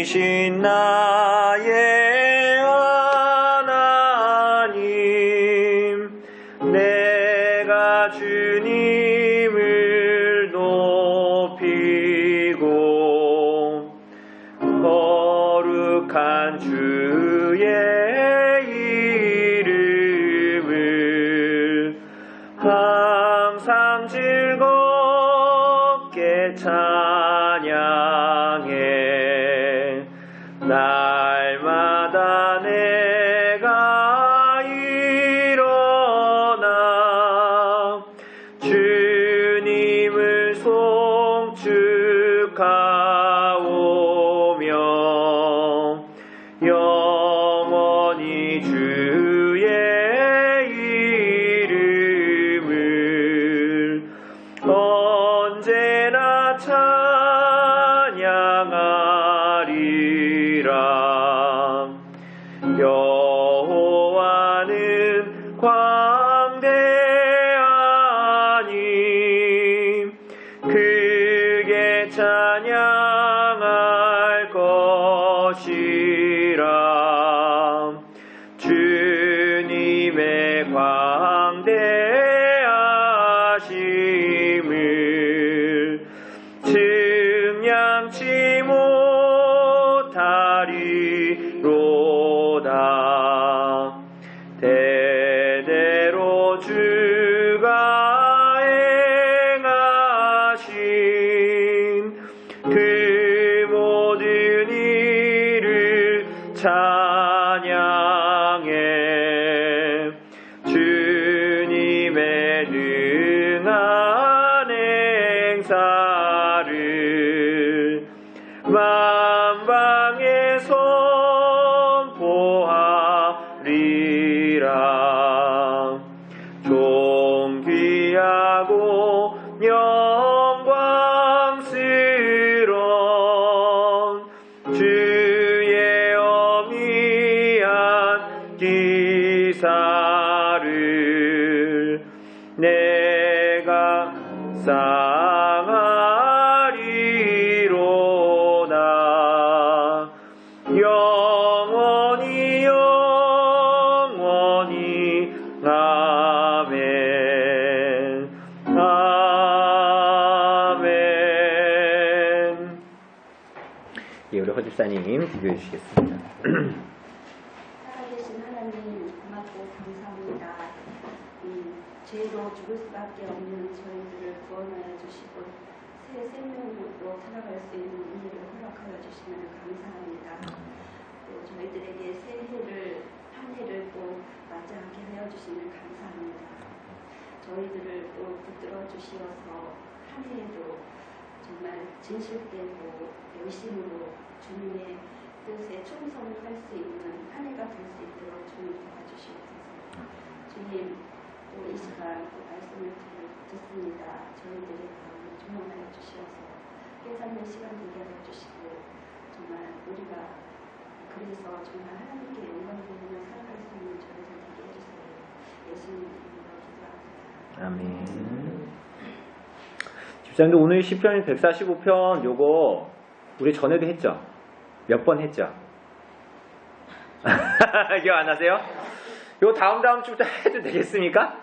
크신 나의 하나님, 내가 주님을 높이고 거룩한 주의 이름을 항상 즐겁게 찬양해. 날마다 내가 일어나 주님을 송축하오며 영원히 주의 이름을 언제나 찬양하리라. 여호와는 광대하니 크게 찬양할 것이라. 주님의 광대하심을 측량치 못하리로다. 대대로 주가 행하신 그 모든 일을 찬양해. 주님의 능한 행사를 만방에 선포하리라. 존귀하고 영광스러운 주의 영리한 기사를 내가 상하리로다. 영원히 영원히 아멘. 아멘. 예, 우리 허집사님 기도해 주시겠습니다. 살아계신 하나님 고맙고 감사합니다. 죄로 죽을 수밖에 없는 저희들을 구원하여 주시고 새 생명으로 살아갈 수 있는 은혜를 허락하여 주시면 감사합니다. 또 저희들에게 새해를 한 해를 또 맞이하게 하여 주시면 감사합니다. 저희들을 또 붙들어 주시어서 한 해에도 정말 진실되고 열심으로 주님의 뜻에 충성할 수 있는 한 해가 될 수 있도록 주님 도와주시옵소서. 주님, 또 이 시간 또 말씀을 듣습니다. 저희들의 마음을 조명하여 주시어서 깨닫는 시간 되게 하여 주시고 정말 우리가 그래서 정말 하나님께 영광 돌리며 살아갈 수 있는 저희들 되게 해주세요. 예수님 이름으로 기도합니다. 아멘. 집사님도 오늘 시편 145편 요거 우리 전에도 했죠? 몇 번 했죠? 기억 안 나세요? 요 다음 주부터 해도 되겠습니까?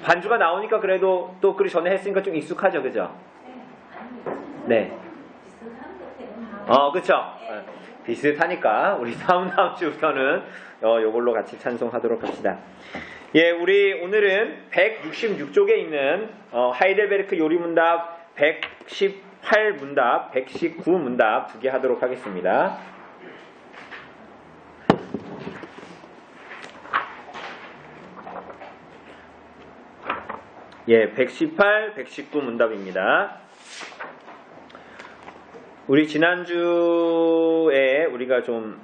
반주가 나오니까 그래도 또 그 전에 했으니까 좀 익숙하죠, 그죠? 네. 그쵸? 비슷하니까 우리 다음 주부터는 요걸로 같이 찬송하도록 합시다. 예, 우리 오늘은 166쪽에 있는 하이델베르크 요리문답 118문답, 119문답 두 개 하도록 하겠습니다. 예, 118, 119 문답입니다. 우리 지난주에 우리가 좀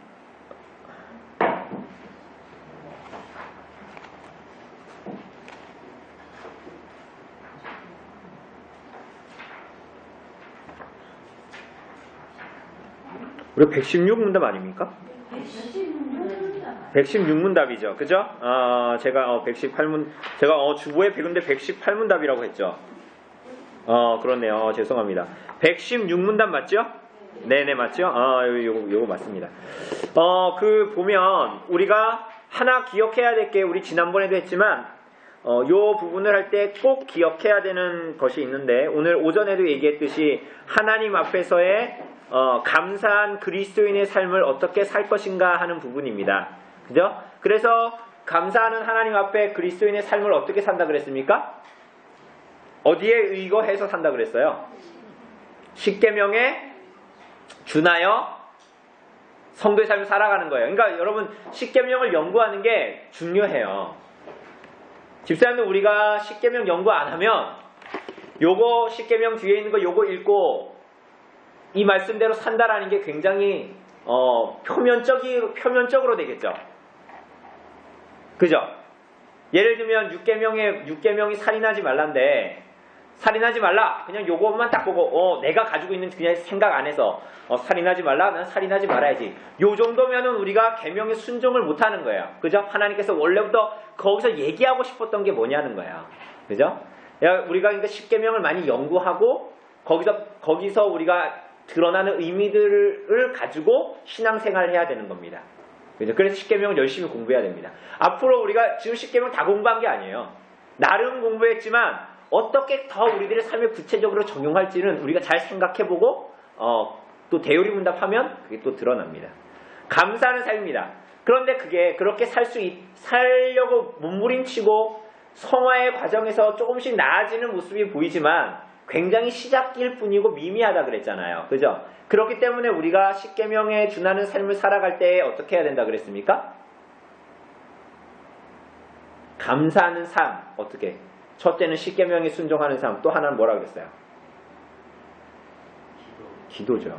우리 116문답 아닙니까? 116문답이죠. 그죠? 제가 118문, 제가 주보에 근데 118문답이라고 했죠. 그렇네요. 죄송합니다. 116문답 맞죠? 네네, 맞죠? 요거 맞습니다. 보면 우리가 하나 기억해야 될 게 우리 지난번에도 했지만 요 부분을 할 때 꼭 기억해야 되는 것이 있는데 오늘 오전에도 얘기했듯이 하나님 앞에서의 감사한 그리스도인의 삶을 어떻게 살 것인가 하는 부분입니다. 그죠? 그래서 감사하는 하나님 앞에 그리스도인의 삶을 어떻게 산다 그랬습니까? 어디에 의거해서 산다 그랬어요? 십계명에 준하여 성도의 삶을 살아가는 거예요. 그러니까 여러분 십계명을 연구하는 게 중요해요. 집사님들 우리가 십계명 연구 안 하면 요거 십계명 뒤에 있는 거 요거 읽고 이 말씀대로 산다라는 게 굉장히 표면적으로 되겠죠. 그죠? 예를 들면 6계명이 살인하지 말란데 살인하지 말라. 그냥 요것만 딱 보고 내가 가지고 있는 그냥 생각 안에서 살인하지 말라. 난 살인하지 말아야지. 요 정도면은 우리가 계명에 순종을 못 하는 거예요. 그죠? 하나님께서 원래부터 거기서 얘기하고 싶었던 게 뭐냐는 거예요. 그죠? 우리가 그러니까 10계명을 많이 연구하고 거기서 우리가 드러나는 의미들을 가지고 신앙생활을 해야 되는 겁니다. 그죠? 그래서 10계명을 열심히 공부해야 됩니다. 앞으로 우리가 지금 10계명 다 공부한 게 아니에요. 나름 공부했지만 어떻게 더 우리들의 삶에 구체적으로 적용할지는 우리가 잘 생각해보고 또 대요리 문답하면 그게 또 드러납니다. 감사하는 삶입니다. 그런데 그게 그렇게 살려고 몸부림치고 성화의 과정에서 조금씩 나아지는 모습이 보이지만 굉장히 시작일 뿐이고 미미하다 그랬잖아요. 그죠? 그렇기 때문에 우리가 십계명에 준하는 삶을 살아갈 때 어떻게 해야 된다 그랬습니까? 감사하는 삶 어떻게? 첫째는 십계명에 순종하는 삶, 또 하나는 뭐라고 그랬어요? 기도죠.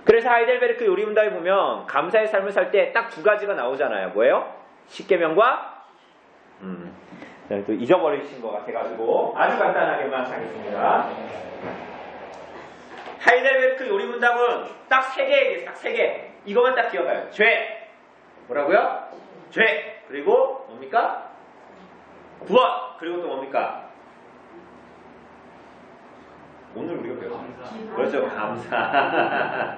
그래서 하이델베르크 요리문답에 보면 감사의 삶을 살 때 딱 두 가지가 나오잖아요. 뭐예요? 십계명과 또 잊어버리신 것 같아가지고 아주 간단하게만 하겠습니다. 하이델베르크 요리문답은 딱 세 개 얘기해요. 딱 세 개. 이거만 딱 기억해요. 죄. 뭐라고요? 죄. 그리고 뭡니까? 구원. 그리고 또 뭡니까? 오늘 우리가 배웠습니다. 그렇죠. 감사.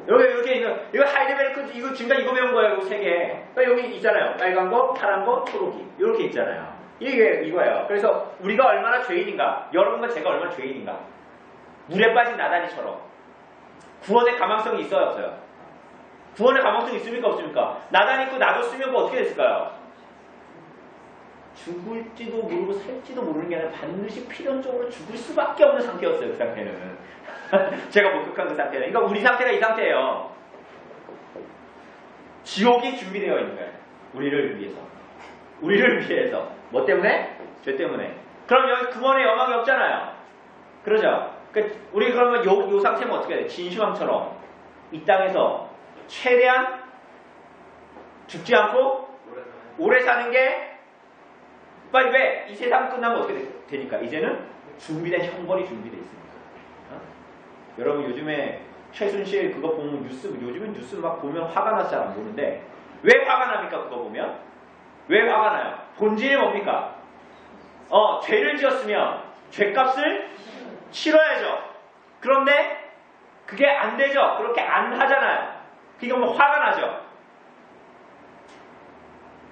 이렇게 있는, 이거 하이델베르크, 이거 지금까지 이거 배운 거예요. 세 개. 그러니까 여기 있잖아요. 빨간 거, 파란 거, 초록이. 이렇게 있잖아요. 이게 이거예요. 그래서 우리가 얼마나 죄인인가, 여러분과 제가 얼마나 죄인인가. 물에 빠진 나단이처럼. 구원의 가망성이 있어요, 없어요? 구원의 가망성이 있습니까, 없습니까? 나단 있고 나도 쓰면 뭐 어떻게 됐을까요? 죽을지도 모르고 살지도 모르는 게 아니라 반드시 필연적으로 죽을 수밖에 없는 상태였어요. 그 상태는. 제가 목격한 그 상태는. 그러니까 우리 상태가 이 상태예요. 지옥이 준비되어 있는 거예요. 우리를 위해서. 우리를 위해서. 뭐 때문에? 죄 때문에. 그럼 여기 구원의 영광이 없잖아요. 그러죠? 우리 그러면 요 상태면 어떻게 해야 돼? 진시황처럼 이 땅에서 최대한 죽지 않고 오래 사는 게 빨리 왜? 이 세상 끝나면 어떻게 되니까? 이제는 준비된 형벌이 준비되어 있습니다. 여러분 요즘에 최순실 그거 보면 요즘은 뉴스 막 보면 화가 나서 잘 안 보는데 왜 화가 납니까? 그거 보면? 왜 화가 나요? 본질이 뭡니까? 죄를 지었으면 죄값을 치러야죠. 그런데 그게 안 되죠. 그렇게 안 하잖아요. 그러니까 뭐 화가 나죠.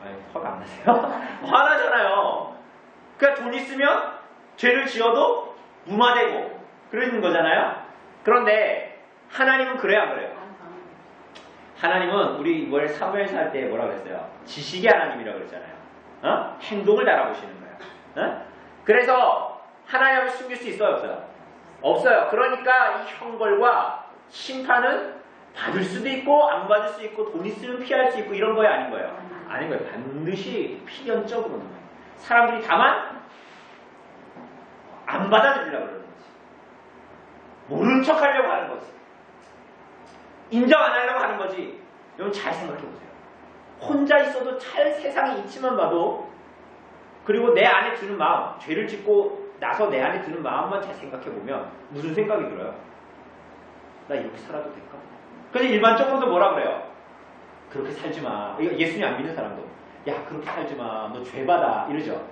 아니, 화가 안 나세요? 화나잖아요. 그러니까 돈 있으면 죄를 지어도 무마되고 그러는 거잖아요. 그런데 하나님은 그래요, 안 그래요? 하나님은 우리 이걸 사무엘서 할 때 뭐라고 그랬어요? 지식의 하나님이라고 그랬잖아요. 행동을 달아보시는 거예요. 그래서 하나님 앞에 숨길 수 있어요, 없어요? 없어요. 그러니까 이 형벌과 심판은 받을 수도 있고 안 받을 수 있고 돈 있으면 피할 수 있고 이런 거예요, 아닌 거예요? 아닌 거예요. 반드시 필연적으로 사람들이 다만 안 받아들이려고 그러는 거지. 모른 척 하려고 하는 거지. 인정 안 하려고 하는 거지. 여러분 잘 생각해 보세요. 혼자 있어도 잘 세상에 있지만 봐도 그리고 내 안에 드는 마음, 죄를 짓고 나서 내 안에 드는 마음만 잘 생각해 보면 무슨 생각이 들어요? 나 이렇게 살아도 될까? 근데 일반적으로도 뭐라 그래요? 그렇게 살지 마. 예수님 안 믿는 사람도 야 그렇게 살지 마. 너 죄받아. 이러죠.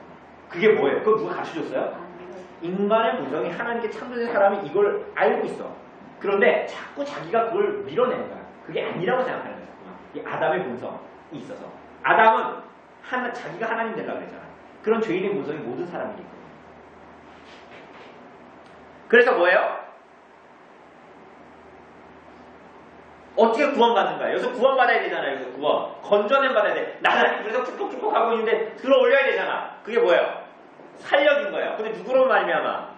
그게 뭐예요? 그거 누가 가르쳐줬어요? 인간의 본성이 하나님께 참되는 사람이 이걸 알고 있어. 그런데 자꾸 자기가 그걸 밀어내는 거야. 그게 아니라고 생각하는 거야. 이 아담의 본성이 있어서. 아담은 자기가 하나님 되려고 그랬잖아. 그런 죄인의 본성이 모든 사람에게 있거든. 그래서 뭐예요? 어떻게 구원받는가? 여기서 구원받아야 되잖아요. 여기서 구원. 건져냄 받아야 돼. 나는 그래서 툭툭툭툭 하고 있는데 들어올려야 되잖아. 그게 뭐예요? 살려준 거예요. 근데 누구로 말미암아?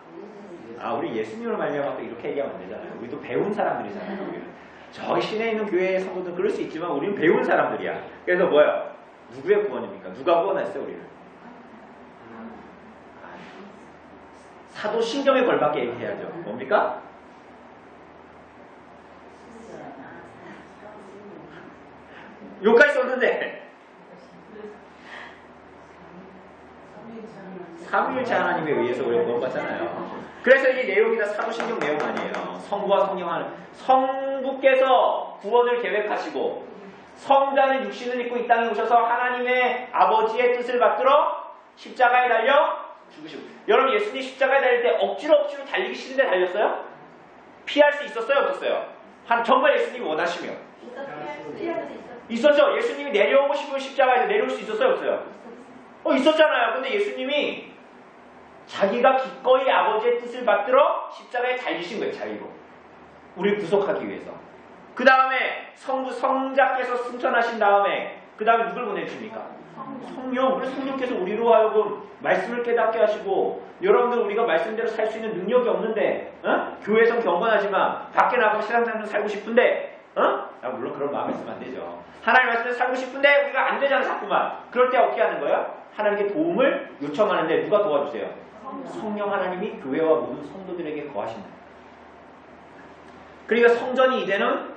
우리 예수님으로 말미암아 또 이렇게 얘기하면 안 되잖아요. 우리도 배운 사람들이잖아요. 우리는. 저기 시내에 있는 교회의 성도들은 그럴 수 있지만 우리는 배운 사람들이야. 그래서 뭐예요? 누구의 구원입니까? 누가 구원했어요, 우리를? 사도 신경에 걸맞게 얘기해야죠. 뭡니까? 여기까지 썼는데 삼위일체 하나님에 의해서 우리가 구원받잖아요. 그래서 이 내용이 다 사도신경 내용 아니에요. 성부와 성령 하나님. 성부께서 구원을 계획하시고 성자는 육신을 입고 이 땅에 오셔서 하나님의 아버지의 뜻을 받들어 십자가에 달려 죽으시고. 여러분 예수님 십자가에 달릴 때 억지로 달리기 싫은데 달렸어요? 피할 수 있었어요? 없었어요? 정말 예수님이 원하시며 있었죠. 예수님이 내려오고 싶으면 십자가에서 내려올 수 있었어요? 없어요? 있었잖아요. 근데 예수님이 자기가 기꺼이 아버지의 뜻을 받들어 십자가에 달리신 거예요. 자기로. 우리를 구속하기 위해서. 그 다음에 성자께서 승천하신 다음에 그 다음에 누굴 보내주십니까? 성령. 그래서 성령께서 우리로 하여금 말씀을 깨닫게 하시고 여러분들 우리가 말씀대로 살 수 있는 능력이 없는데 교회에선 경건하지만 밖에 나가서 세상사람들 살고 싶은데 물론 그런 마음이 있으면 안 되죠. 하나님 말씀대로 살고 싶은데 우리가 안 되잖아 자꾸만. 그럴 때 어떻게 하는 거예요? 하나님께 도움을 요청하는데 누가 도와주세요? 성령 하나님이 교회와 모든 성도들에게 거하신다. 그러니까 성전이 이제는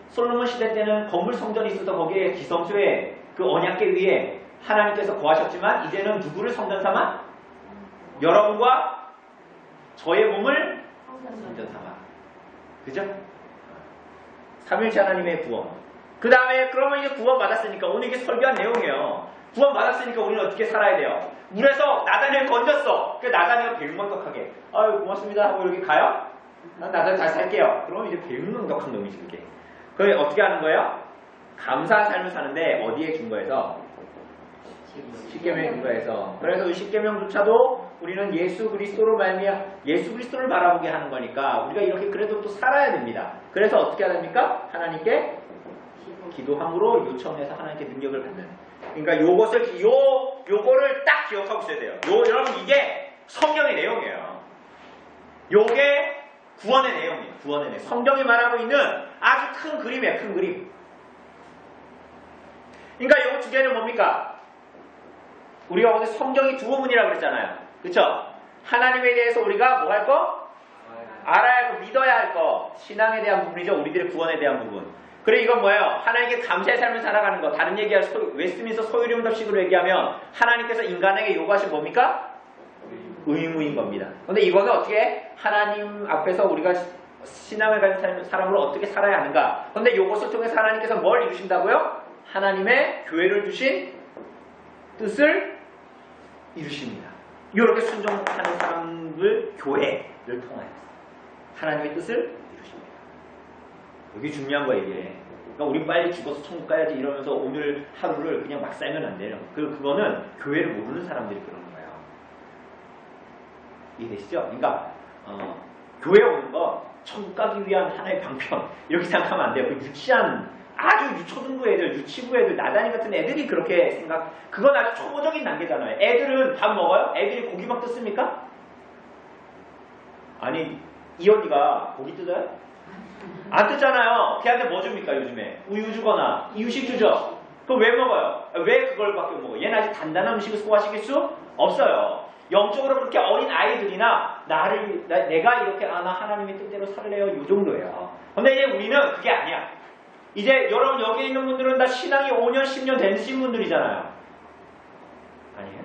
솔로몬 시대 때는 건물 성전이 있어서 거기에 지성소에 그 언약궤 위에 하나님께서 거하셨지만 이제는 누구를 성전 삼아? 여러분과 저의 몸을 성전 삼아. 그죠? 삼위일체 하나님의 구원. 그 다음에 그러면 이제 구원 받았으니까 오늘 이게 설교한 내용이에요. 구원 받았으니까 우리는 어떻게 살아야 돼요? 물에서 나단을 건졌어. 그 나단이가 배은망덕하게 아유 고맙습니다 하고 이렇게 가요? 난 나단 잘 살게요. 그러면 이제 배은망덕한 놈이지 그게. 그럼 어떻게 하는 거예요? 감사한 삶을 사는데 어디에 준거에서? 십계명의 근거에서. 그래서 이 십계명조차도 우리는 예수 그리스도로 말미암아 예수 그리스도를 바라보게 하는 거니까 우리가 이렇게 그래도 또 살아야 됩니다. 그래서 어떻게 해야 됩니까? 하나님께 기도함으로 요청해서 하나님께 능력을 받는. 그러니까 요거를 딱 기억하고 있어야 돼요. 여러분 이게 성경의 내용이에요. 요게 구원의 내용이에요. 구원의 내용. 성경이 말하고 있는 아주 큰 그림이에요. 큰 그림. 그러니까 요 두 개는 뭡니까? 우리가 오늘 성경이 두 부분이라고 그랬잖아요. 그렇죠? 하나님에 대해서 우리가 뭐 할 거? 알아야 할 거, 믿어야 할 거. 신앙에 대한 부분이죠. 우리들의 구원에 대한 부분. 그래 이건 뭐예요? 하나님께 감사의 삶을 살아가는 거. 다른 얘기할 웨스트민스터 소유림답식으로 얘기하면 하나님께서 인간에게 요구하신 뭡니까? 의무인 겁니다. 근데 이거는 어떻게 하나님 앞에서 우리가 신앙을 가진 사람으로 어떻게 살아야 하는가? 근데 이것을 통해서 하나님께서 뭘 이루신다고요? 하나님의 교회를 주신 뜻을 이루십니다. 이렇게 순종하는 사람들 교회를 통하여서 하나님의 뜻을 이루십니다. 여기 중요한 거예요 이게. 그러니까 우리 빨리 죽어서 천국 가야지 이러면서 오늘 하루를 그냥 막 살면 안 돼요. 그거는 교회를 모르는 사람들이 그러는 거예요. 이해되시죠? 그러니까 교회 오는 거 천국 가기 위한 하나의 방편 이렇게 생각하면 안 돼요. 그 유치한 아주 유초등부 애들, 유치부 애들, 나단이 같은 애들이 그렇게 그건 아주 초보적인 단계잖아요. 애들은 밥 먹어요? 애들이 고기 막 뜯습니까? 아니 이 언니가 고기 뜯어요? 안 뜯잖아요. 걔한테 뭐 줍니까 요즘에? 우유 주거나 이유식 주죠? 그럼 왜 먹어요? 왜 그걸 밖에 못 먹어요? 얘는 아직 단단한 음식을 소화시킬 수 없어요. 영적으로 그렇게 어린 아이들이나 내가 이렇게 나 하나님의 뜻대로 살래요 이 정도예요. 근데 이제 우리는 그게 아니야. 이제 여러분 여기 있는 분들은 다 신앙이 5년 10년 되신 분들이잖아요. 아니에요?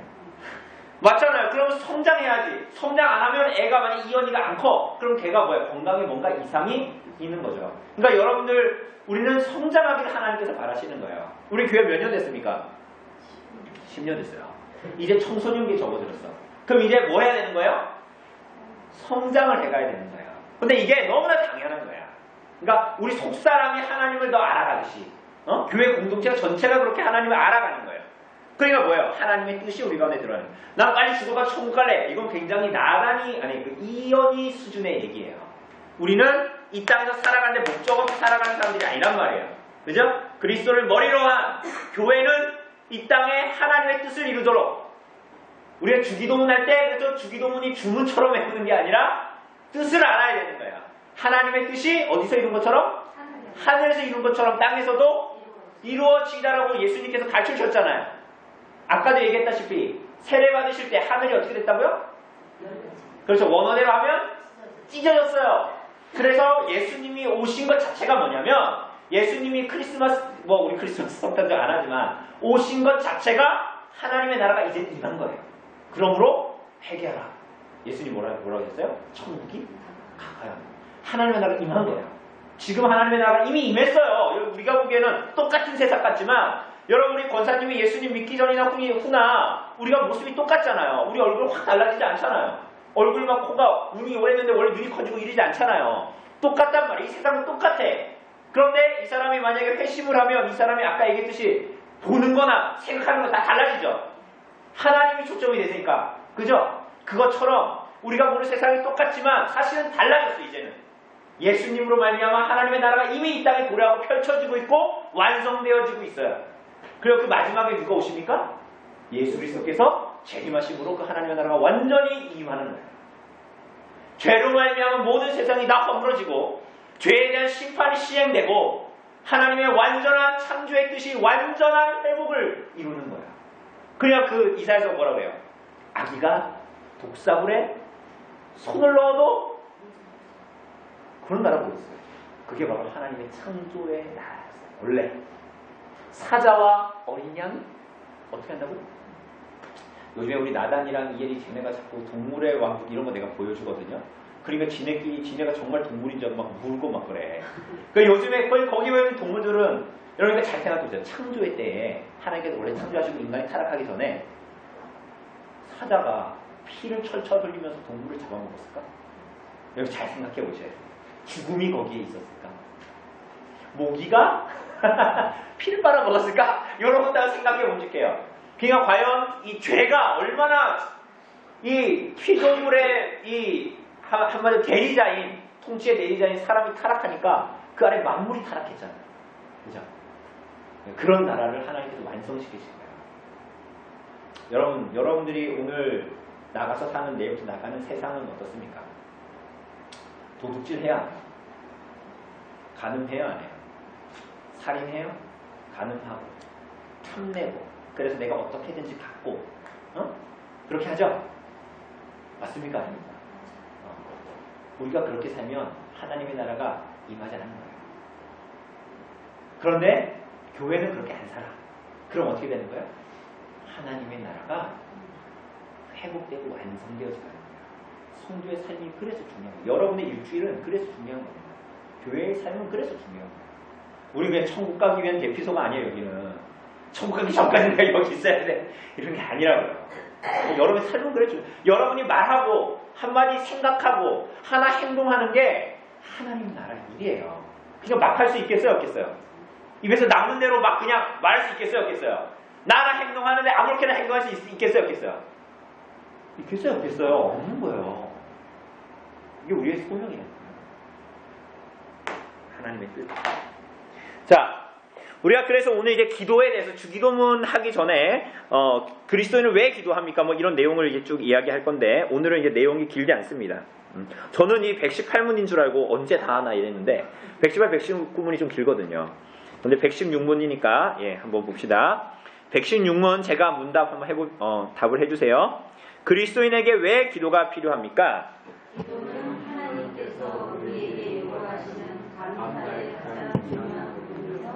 맞잖아요. 그럼 성장해야지. 성장 안 하면 애가 만약 이언이가 안 커. 그럼 걔가 뭐야? 건강에 뭔가 이상이 있는 거죠. 그러니까 여러분들 우리는 성장하기를 하나님께서 바라시는 거예요. 우리 교회 몇 년 됐습니까? 10년 됐어요. 이제 청소년기에 접어들었어. 그럼 이제 뭐 해야 되는 거예요? 성장을 해가야 되는 거예요. 근데 이게 너무나 당연한 거야. 그러니까 우리 속사람이 하나님을 더 알아가듯이 교회 공동체가 전체가 그렇게 하나님을 알아가는 거예요. 그러니까 뭐예요? 하나님의 뜻이 우리 가운데 들어가는 거예요. 난 빨리 죽어가 천국 갈래. 이건 굉장히 나단이 아니 그 이연희 수준의 얘기예요. 우리는 이 땅에서 살아가는데 목적 없이 살아가는 사람들이 아니란 말이에요. 그죠? 그리스도를 머리로 한 교회는 이 땅에 하나님의 뜻을 이루도록 우리가 주기도문 할 때 그래서 주기도문이 주문처럼 외우는 게 아니라 뜻을 알아야 되는 거야. 하나님의 뜻이 어디서 이룬 것처럼? 하늘에서 이룬 것처럼 땅에서도 이루어지다라고 예수님께서 가르쳐 주셨잖아요. 아까도 얘기했다시피 세례 받으실 때 하늘이 어떻게 됐다고요? 그렇죠. 원어대로 하면 찢어졌어요. 그래서 예수님이 오신 것 자체가 뭐냐면 예수님이 크리스마스 우리 크리스마스 성탄절 안 하지만 오신 것 자체가 하나님의 나라가 이제 임한 거예요. 그러므로 회개하라. 예수님 뭐라고 하셨어요? 천국이 가까이 하나님의 나라가 임한 거예요. 지금 하나님의 나라가 이미 임했어요. 우리가 보기에는 똑같은 세상 같지만 여러분 우리 권사님이 예수님 믿기 전이나 후나 우리가 모습이 똑같잖아요. 우리 얼굴 확 달라지지 않잖아요. 얼굴이 막 코가 눈이 오래됐는데 원래 눈이 커지고 이러지 않잖아요. 똑같단 말이에요. 이 세상은 똑같아. 그런데 이 사람이 만약에 회심을 하면 이 사람이 아까 얘기했듯이 보는 거나 생각하는 거 다 달라지죠. 하나님이 초점이 되니까. 그죠? 그것처럼 우리가 보는 세상이 똑같지만 사실은 달라졌어 이제는. 예수님으로 말미암아 하나님의 나라가 이미 이 땅에 도래하고 펼쳐지고 있고 완성되어지고 있어요. 그리고 그 마지막에 누가 오십니까? 예수 그리스도께서 재림하심으로 그 하나님의 나라가 완전히 임하는 거예요. 죄로 말미암아 모든 세상이 다 허물어지고 죄에 대한 심판이 시행되고 하나님의 완전한 창조의 뜻이 완전한 회복을 이루는 거예요. 그냥 그 이사야서 뭐라고 해요? 아기가 독사물에 손을 넣어도 그런 나라가 있어요. 그게 바로 하나님의 창조의 나라였어요. 원래 사자와 어린 양이 어떻게 한다고요? 요즘에 우리 나단이랑 이엘이 쟤네가 자꾸 동물의 왕국 이런 거 내가 보여주거든요. 그러니까 지네가 정말 동물인 줄 알고 막 물고 막 그래. 그러니까 요즘에 거기 보이는 동물들은 여러분가 잘 생각해보세요. 창조의 때에 하나님께서 원래 창조하시고 인간이 타락하기 전에 사자가 피를 철철 흘리면서 동물을 잡아먹었을까? 여러분 잘 생각해보세요. 죽음이 거기에 있었을까? 모기가 피를 빨아먹었을까? 여러분 다 생각해 보실게요. 그러니까 과연 이 죄가 얼마나 이 피조물의 이 한마디로 대리자인 통치의 대리자인 사람이 타락하니까 그 안에 만물이 타락했잖아요. 그죠? 그런 나라를 하나님께서 완성시키신 거예요. 여러분들이 오늘 나가서 사는 내일부터 나가는 세상은 어떻습니까? 도둑질해야 안 해요? 가늠해야 안 해요? 살인해요? 가늠하고 탐내고 그래서 내가 어떻게든지 갖고 그렇게 하죠? 맞습니까? 아닙니까? 우리가 그렇게 살면 하나님의 나라가 임하지 않는 거예요. 그런데 교회는 그렇게 안 살아. 그럼 어떻게 되는 거예요? 하나님의 나라가 회복되고 완성되어지는 거예요. 성도의 삶이 그래서 중요한 거예요. 여러분의 일주일은 그래서 중요한 겁니다. 교회의 삶은 그래서 중요한 거예요. 우리 그냥 천국 가기 위한 대피소가 아니에요. 여기는 천국 가기 전까지 내가 여기 있어야 돼 이런 게 아니라고요. 여러분의 삶은 그렇죠. 여러분이 말하고 한마디 생각하고 하나 행동하는 게 하나님 나라 일이에요. 그냥 막 할 수 있겠어요? 없겠어요? 입에서 나오는 대로 막 그냥 말할 수 있겠어요? 없겠어요? 나나 행동하는데 아무렇게나 행동할 수 있겠어요? 없겠어요? 있겠어요? 없겠어요? 없는 거예요. 이게 우리의 소명이에요. 하나님의 뜻. 자, 우리가 그래서 오늘 이제 기도에 대해서 주기도문 하기 전에 그리스도인은 왜 기도합니까? 뭐 이런 내용을 이제 쭉 이야기할 건데 오늘은 이제 내용이 길지 않습니다. 저는 이 118문인 줄 알고 언제 다 하나 이랬는데 118, 119문이 좀 길거든요. 근데 116문이니까 한번 봅시다. 116문 제가 문답 한번 답을 해주세요. 그리스도인에게 왜 기도가 필요합니까? 기도는 하나님께서 우리에게 요구하시는 감사의 가장 중요한 부분이며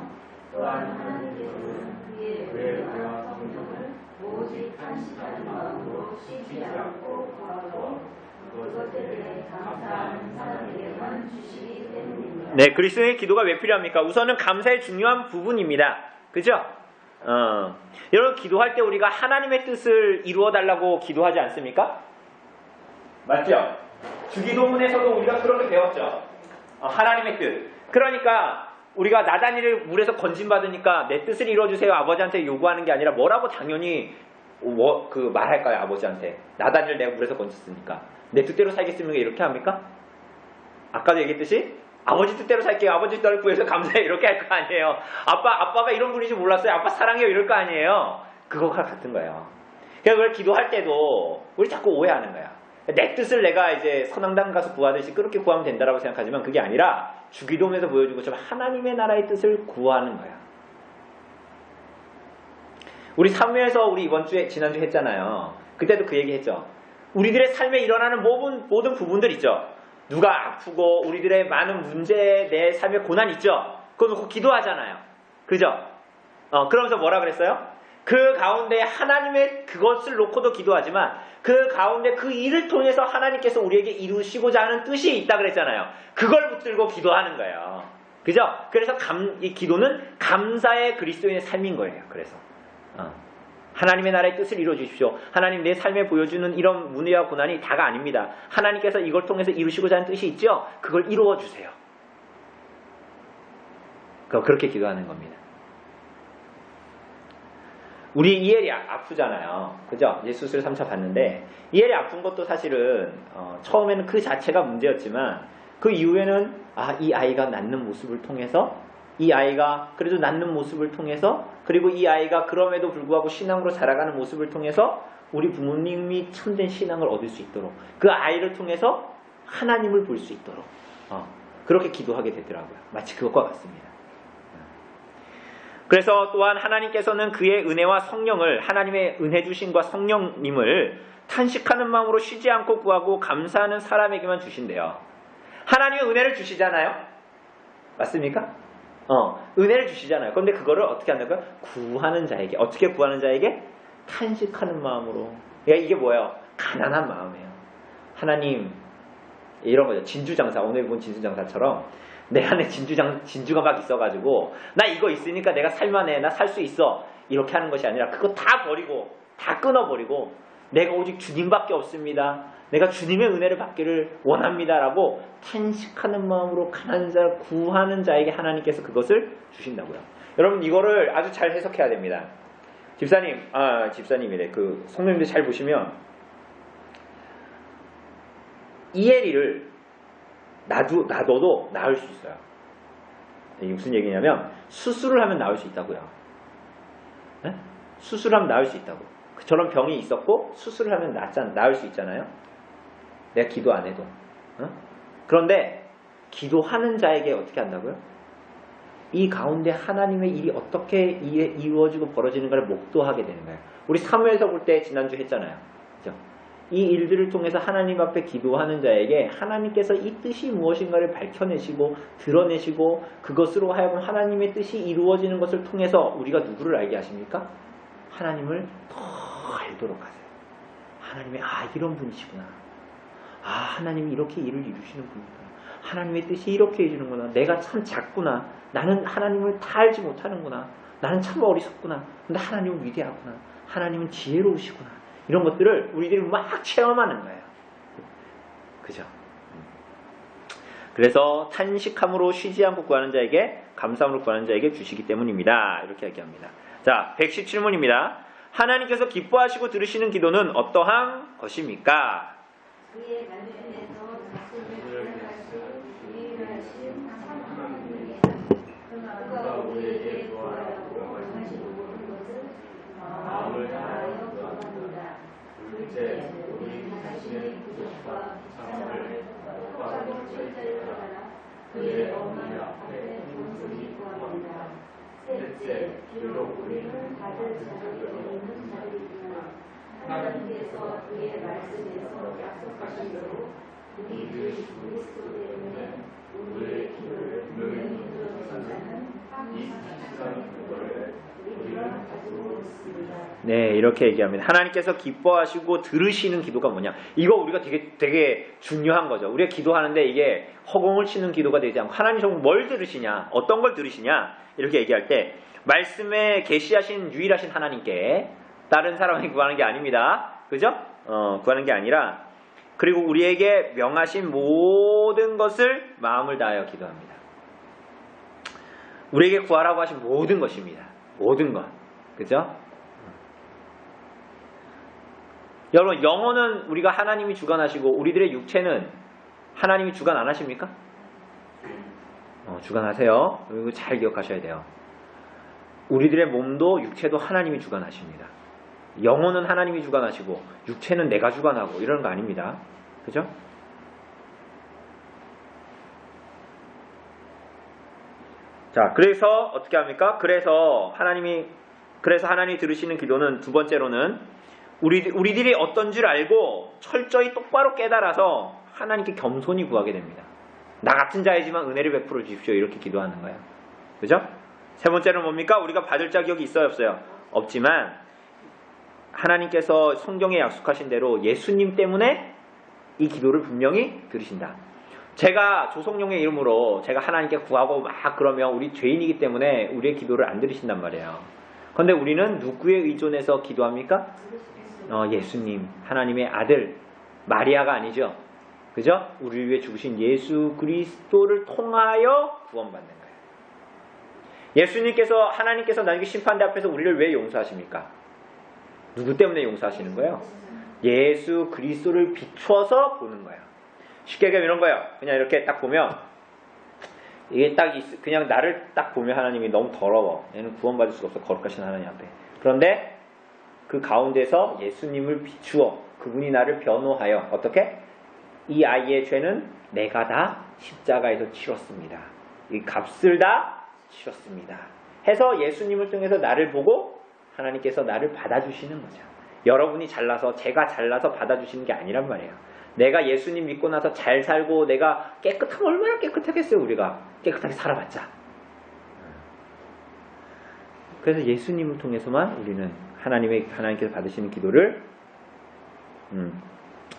또한 하나님께서는 그의 은혜와 성령을 오직 한시간 마음으로 쉬지 않고 구하고 그것에 대해 감사하는 사람에게만 주시기 때문입니다. 네, 그리스도의 기도가 왜 필요합니까? 우선은 감사의 중요한 부분입니다. 그죠? 여러분 기도할 때 우리가 하나님의 뜻을 이루어 달라고 기도하지 않습니까? 맞죠? 주기도문에서도 우리가 그렇게 배웠죠. 하나님의 뜻. 그러니까 우리가 나단이를 물에서 건진받으니까 내 뜻을 이루어주세요 아버지한테 요구하는 게 아니라 뭐라고 당연히 말할까요 아버지한테. 나단이를 내가 물에서 건졌으니까 내 뜻대로 살겠습니까 이렇게 합니까? 아까도 얘기했듯이 아버지 뜻대로 살게요. 아버지 뜻대로 구해서 감사해요. 이렇게 할 거 아니에요. 아빠가 이런 분인지 몰랐어요. 아빠 사랑해요. 이럴 거 아니에요. 그거가 같은 거예요. 그래서 그걸 기도할 때도 우리 자꾸 오해하는 거야. 내 뜻을 내가 이제 선왕당 가서 구하듯이 그렇게 구하면 된다라고 생각하지만 그게 아니라 주기도문에서 보여준 것처럼 하나님의 나라의 뜻을 구하는 거야. 우리 사무엘서 우리 지난주에 했잖아요. 그때도 그 얘기 했죠. 우리들의 삶에 일어나는 모든 부분들 있죠. 누가 아프고 우리들의 많은 문제, 내 삶의 고난 있죠. 그거 놓고 기도하잖아요. 그죠? 그러면서 뭐라 그랬어요? 그 가운데 하나님의 그것을 놓고도 기도하지만 그 가운데 그 일을 통해서 하나님께서 우리에게 이루시고자 하는 뜻이 있다 그랬잖아요. 그걸 붙들고 기도하는 거예요. 그죠? 그래서 이 기도는 감사의 그리스도인의 삶인 거예요. 그래서 하나님의 나라의 뜻을 이루어 주십시오. 하나님 내 삶에 보여주는 이런 문제와 고난이 다가 아닙니다. 하나님께서 이걸 통해서 이루시고자 하는 뜻이 있죠. 그걸 이루어 주세요. 그렇게 기도하는 겁니다. 우리 이엘이 아프잖아요. 그죠? 이제 수술 3차 받는데 이엘이 아픈 것도 사실은 처음에는 그 자체가 문제였지만 그 이후에는 이 아이가 낳는 모습을 통해서 이 아이가 그래도 낳는 모습을 통해서 그리고 이 아이가 그럼에도 불구하고 신앙으로 자라가는 모습을 통해서 우리 부모님이 참된 신앙을 얻을 수 있도록 그 아이를 통해서 하나님을 볼 수 있도록 그렇게 기도하게 되더라고요. 마치 그것과 같습니다. 그래서 또한 하나님께서는 그의 은혜와 성령을 하나님의 은혜 주심과 성령님을 탄식하는 마음으로 쉬지 않고 구하고 감사하는 사람에게만 주신대요. 하나님의 은혜를 주시잖아요. 맞습니까? 은혜를 주시잖아요. 그런데 그거를 어떻게 한다고요? 구하는 자에게. 어떻게 구하는 자에게? 탄식하는 마음으로. 그러니까 이게 뭐예요? 가난한 마음이에요. 하나님 이런 거죠. 진주장사. 오늘 본 진주장사처럼 내 안에 진주가 막 있어가지고 나 이거 있으니까 내가 살만해. 나 살 수 있어. 이렇게 하는 것이 아니라 그거 다 버리고 다 끊어버리고 내가 오직 주님밖에 없습니다. 내가 주님의 은혜를 받기를 원합니다라고 탄식하는 마음으로 가난한 자를 구하는 자에게 하나님께서 그것을 주신다고요. 여러분 이거를 아주 잘 해석해야 됩니다. 집사님이래. 그 성도님들 잘 보시면 이엘이를 놔둬도 나을 수 있어요. 이게 무슨 얘기냐면 수술을 하면 나을 수 있다고요. 네? 수술하면 나을 수 있다고. 저런 병이 있었고 수술을 하면 나을 수 있잖아요. 내가 기도 안 해도. 그런데 기도하는 자에게 어떻게 한다고요? 이 가운데 하나님의 일이 어떻게 이루어지고 벌어지는가를 목도하게 되는 거예요. 우리 사무엘서 볼 때 지난주 했잖아요. 그죠? 이 일들을 통해서 하나님 앞에 기도하는 자에게 하나님께서 이 뜻이 무엇인가를 밝혀내시고 드러내시고 그것으로 하여금 하나님의 뜻이 이루어지는 것을 통해서 우리가 누구를 알게 하십니까? 하나님을 더 알도록 하세요. 하나님의 이런 분이시구나. 하나님이 이렇게 일을 이루시는 분이구나. 하나님의 뜻이 이렇게 해주는구나. 내가 참 작구나. 나는 하나님을 다 알지 못하는구나. 나는 참 어리석구나. 근데 하나님은 위대하구나. 하나님은 지혜로우시구나. 이런 것들을 우리들이 막 체험하는 거예요. 그죠? 그래서 탄식함으로 쉬지 않고 구하는 자에게 감사함으로 구하는 자에게 주시기 때문입니다. 이렇게 얘기합니다. 자, 117문입니다. 하나님께서 기뻐하시고 들으시는 기도는 어떠한 것입니까? 그의 말씀에서 자신을 구원하신 유일하신 하나님이에요. 그가 우리에게 구하라고 하신 모든 것은 마음을 다하여 구합니다. 둘째, 우리 자신의 부족과 비참함을 똑바로 철저히 따라 그의 어머니 앞에 온전히 구합니다. 셋째, 비록 우리는 다른 자들이 있는 자들이지만 하나님께서 그의 말씀에서 약속하신 대로 우리 주 그리스도 때문에 우리의 기도를 분명히 들어주시는 항상 그거를 우리가 가지고 있습니다. 네, 이렇게 얘기합니다. 하나님께서 기뻐하시고 들으시는 기도가 뭐냐? 이거 우리가 되게 중요한 거죠. 우리가 기도하는데 이게 허공을 치는 기도가 되지 않고 하나님 정말 뭘 들으시냐? 어떤 걸 들으시냐? 이렇게 얘기할 때 말씀에 계시하신 유일하신 하나님께 다른 사람이 구하는 게 아닙니다. 그죠? 구하는 게 아니라 그리고 우리에게 명하신 모든 것을 마음을 다하여 기도합니다. 우리에게 구하라고 하신 모든 것입니다. 모든 것. 그죠? 여러분, 영혼은 우리가 하나님이 주관하시고 우리들의 육체는 하나님이 주관 안 하십니까? 주관하세요. 이거 잘 기억하셔야 돼요. 우리들의 몸도 육체도 하나님이 주관하십니다. 영혼은 하나님이 주관하시고 육체는 내가 주관하고 이런 거 아닙니다. 그죠? 자, 그래서 어떻게 합니까? 그래서 하나님이 들으시는 기도는 두 번째로는 우리들이 어떤 줄 알고 철저히 똑바로 깨달아서 하나님께 겸손히 구하게 됩니다. 나 같은 자이지만 은혜를 베풀어 주십시오. 이렇게 기도하는 거예요. 그죠? 세 번째는 뭡니까? 우리가 받을 자격이 있어요, 없어요? 없지만 하나님께서 성경에 약속하신 대로 예수님 때문에 이 기도를 분명히 들으신다. 제가 조성룡의 이름으로 제가 하나님께 구하고 막 그러면 우리 죄인이기 때문에 우리의 기도를 안 들으신단 말이에요. 그런데 우리는 누구에 의존해서 기도합니까? 예수님, 하나님의 아들, 마리아가 아니죠. 그죠? 우리를 위해 죽으신 예수 그리스도를 통하여 구원받는 거예요. 예수님께서, 하나님께서 나중에 심판대 앞에서 우리를 왜 용서하십니까? 누구 때문에 용서하시는 거예요? 예수 그리스도를 비추어서 보는 거예요. 쉽게 얘기하면 이런 거예요. 그냥 이렇게 딱 보면 이게 딱 그냥 나를 딱 보면 하나님이 너무 더러워. 얘는 구원받을 수가 없어. 거룩하신 하나님 앞에. 그런데 그 가운데서 예수님을 비추어 그분이 나를 변호하여 어떻게? 이 아이의 죄는 내가 다 십자가에서 치렀습니다. 이 값을 다 치렀습니다. 해서 예수님을 통해서 나를 보고 하나님께서 나를 받아주시는 거죠. 여러분이 잘나서 제가 잘나서 받아주시는 게 아니란 말이에요. 내가 예수님 믿고 나서 잘 살고 내가 깨끗하면 얼마나 깨끗하겠어요. 우리가 깨끗하게 살아봤자. 그래서 예수님을 통해서만 우리는 하나님께서 받으시는 기도를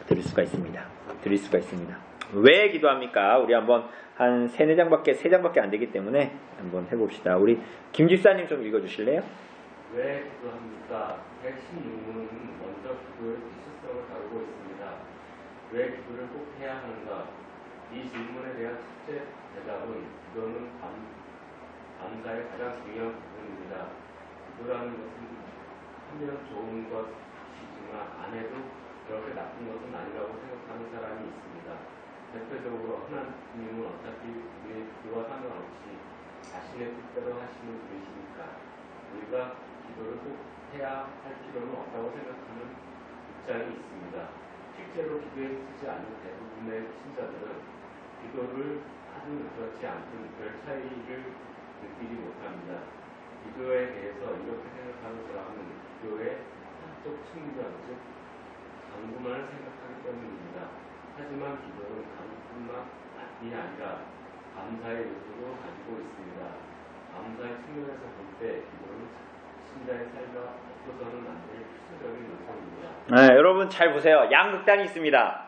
드릴 수가 있습니다. 왜 기도합니까? 우리 한번 한 3장밖에 안 되기 때문에 한번 해봅시다. 우리 김 집사님 좀 읽어주실래요? 왜 기도합니까? 116문은 먼저 기도의 필수성을 다루고 있습니다. 왜 기도를 꼭 해야 하는가? 이 질문에 대한 첫째 대답은 기도는 감사의 가장 중요한 부분입니다. 기도라는 것은 하면 좋은 것이지만 안 해도 그렇게 나쁜 것은 아니라고 생각하는 사람이 있습니다. 대표적으로 하나님은 어차피 우리의 기도와 상관없이 자신의 뜻대로 하시는 분이시니까 우리가 기도를 꼭 해야 할 필요는 없다고 생각하는 입장이 있습니다. 실제로 기도에 쓰지 않는 대부분의 신자들은 기도를 하든 그렇지 않든 별 차이를 느끼지 못합니다. 기도에 대해서 이렇게 생각하는 사람은 기도의 한쪽 측면, 즉 강구만을 생각하기 때문입니다. 하지만 기도는 강구만이 아니라 감사의 요소도 가지고 있습니다. 감사의 측면에서 볼 때 기도는 신자의 삶과 없어서는 안 될 필수적인 요소입니다. 네, 여러분 잘 보세요. 양극단이 있습니다.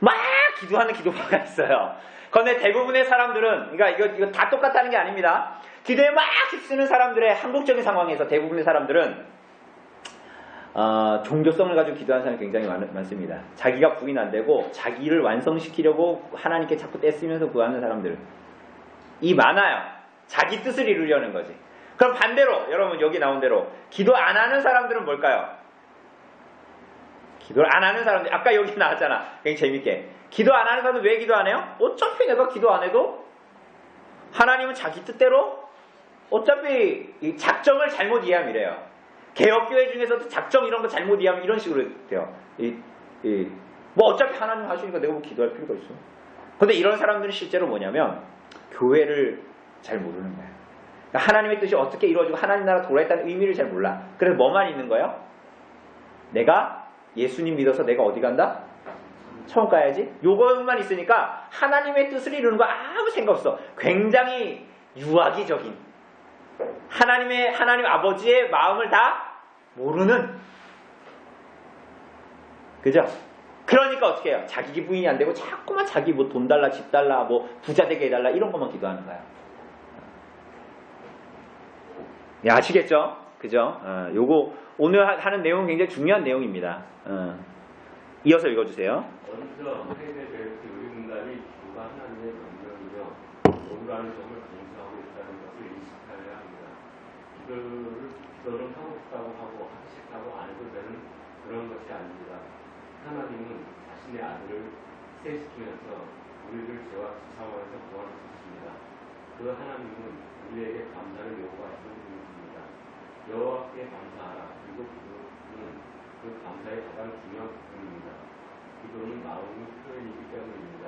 막 기도하는 기도파가 있어요. 그런데 대부분의 사람들은, 그러니까 이거 다 똑같다는 게 아닙니다. 기도에 막 힘쓰는 사람들의 한국적인 상황에서 대부분의 사람들은 종교성을 가지고 기도하는 사람이 굉장히 많습니다. 자기가 부인 안 되고 자기를 완성시키려고 하나님께 자꾸 떼쓰면서 구하는 사람들 이 많아요. 자기 뜻을 이루려는 거지. 그럼 반대로 여러분 여기 나온 대로 기도 안 하는 사람들은 뭘까요? 기도를 안 하는 사람들, 아까 여기 나왔잖아. 굉장히 재밌게. 기도 안 하는 사람은 왜 기도 안 해요? 어차피 내가 기도 안 해도 하나님은 자기 뜻대로 어차피 이 작정을 잘못 이해하면 이래요. 개혁교회 중에서도 작정 이런 거 잘못 이해하면 이런 식으로 돼요. 뭐 어차피 하나님 하시니까 내가 뭐 기도할 필요가 있어. 근데 이런 사람들은 실제로 뭐냐면 교회를 잘 모르는 거예요. 그러니까 하나님의 뜻이 어떻게 이루어지고 하나님 나라 돌아있다는 의미를 잘 몰라. 그래서 뭐만 있는 거예요? 내가 예수님 믿어서 내가 어디 간다? 천국 가야지. 요것만 있으니까 하나님의 뜻을 이루는 거 아무 생각 없어. 굉장히 유아기적인 하나님 아버지의 마음을 다 모르는. 그죠? 그러니까 어떻게 해요? 자기 부인이 안 되고 자꾸만 자기 뭐 돈 달라, 집 달라, 뭐 부자 되게 해달라 이런 것만 기도하는 거야. 네, 아시겠죠? 그죠? 요거 오늘 하는 내용은 굉장히 중요한 내용입니다. 이어서 읽어주세요. 먼저 헤데베르트 의문단이 기도가 하나님의 명령이며 도구라는 점을 강조하고 있다는 것을 인식하여야 합니다. 기도를 하고 싶다고 하고 하기 싫다고 안 해도 되는 그런 것이 아닙니다. 하나님은 자신의 아들을 희생시키면서 우리를 죄와 지상원에서 구원하셨습니다. 그 하나님은 우리에게 감사를 요구하시는 분이십니다. 여호와께 감사하라. 그리고 기도는 그 감사의 가장 중요한 부분입니다. 기도는 마음의 표현이기 때문입니다.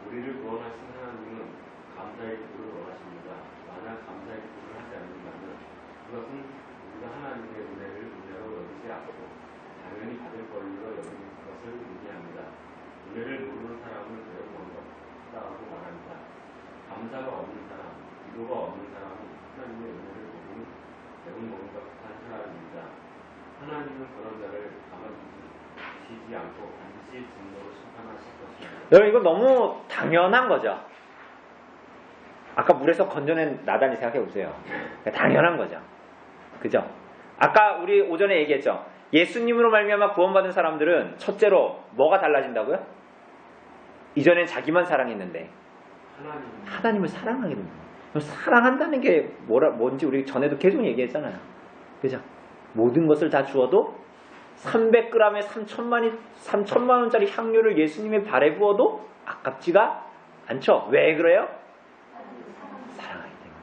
우리를 구원하신 하나님은 감사의 기도를 원하십니다. 만약 감사의 기도를 하지 않는다면 그것은 우리가 하나님의 은혜로 여기지 않고 당연히 받을 권리로 여기는 것을 의미합니다. 은혜를 모르는 사람을 매우 번거롭다고 말합니다. 감사가 없는 사람, 기도가 없는 사람은 하나님의 은혜를 모르는 매우 번거롭한 사람입니다. 하나님은 그런 자를 가만두지 않고 반드시 진노로 심판하실 것입니다. 여러분 이거 너무 당연한 거죠. 아까 물에서 건져낸 나단이 생각해 보세요. 당연한 거죠. 그죠? 아까 우리 오전에 얘기했죠. 예수님으로 말미암아 구원받은 사람들은 첫째로 뭐가 달라진다고요? 이전엔 자기만 사랑했는데 하나님을 사랑하게 됩니다. 사랑한다는 게 뭔지 우리 전에도 계속 얘기했잖아요. 그죠? 모든 것을 다 주어도 300g에 3천만 원짜리 향료를 예수님의 발에 부어도 아깝지가 않죠. 왜 그래요? 사랑하기 때문에.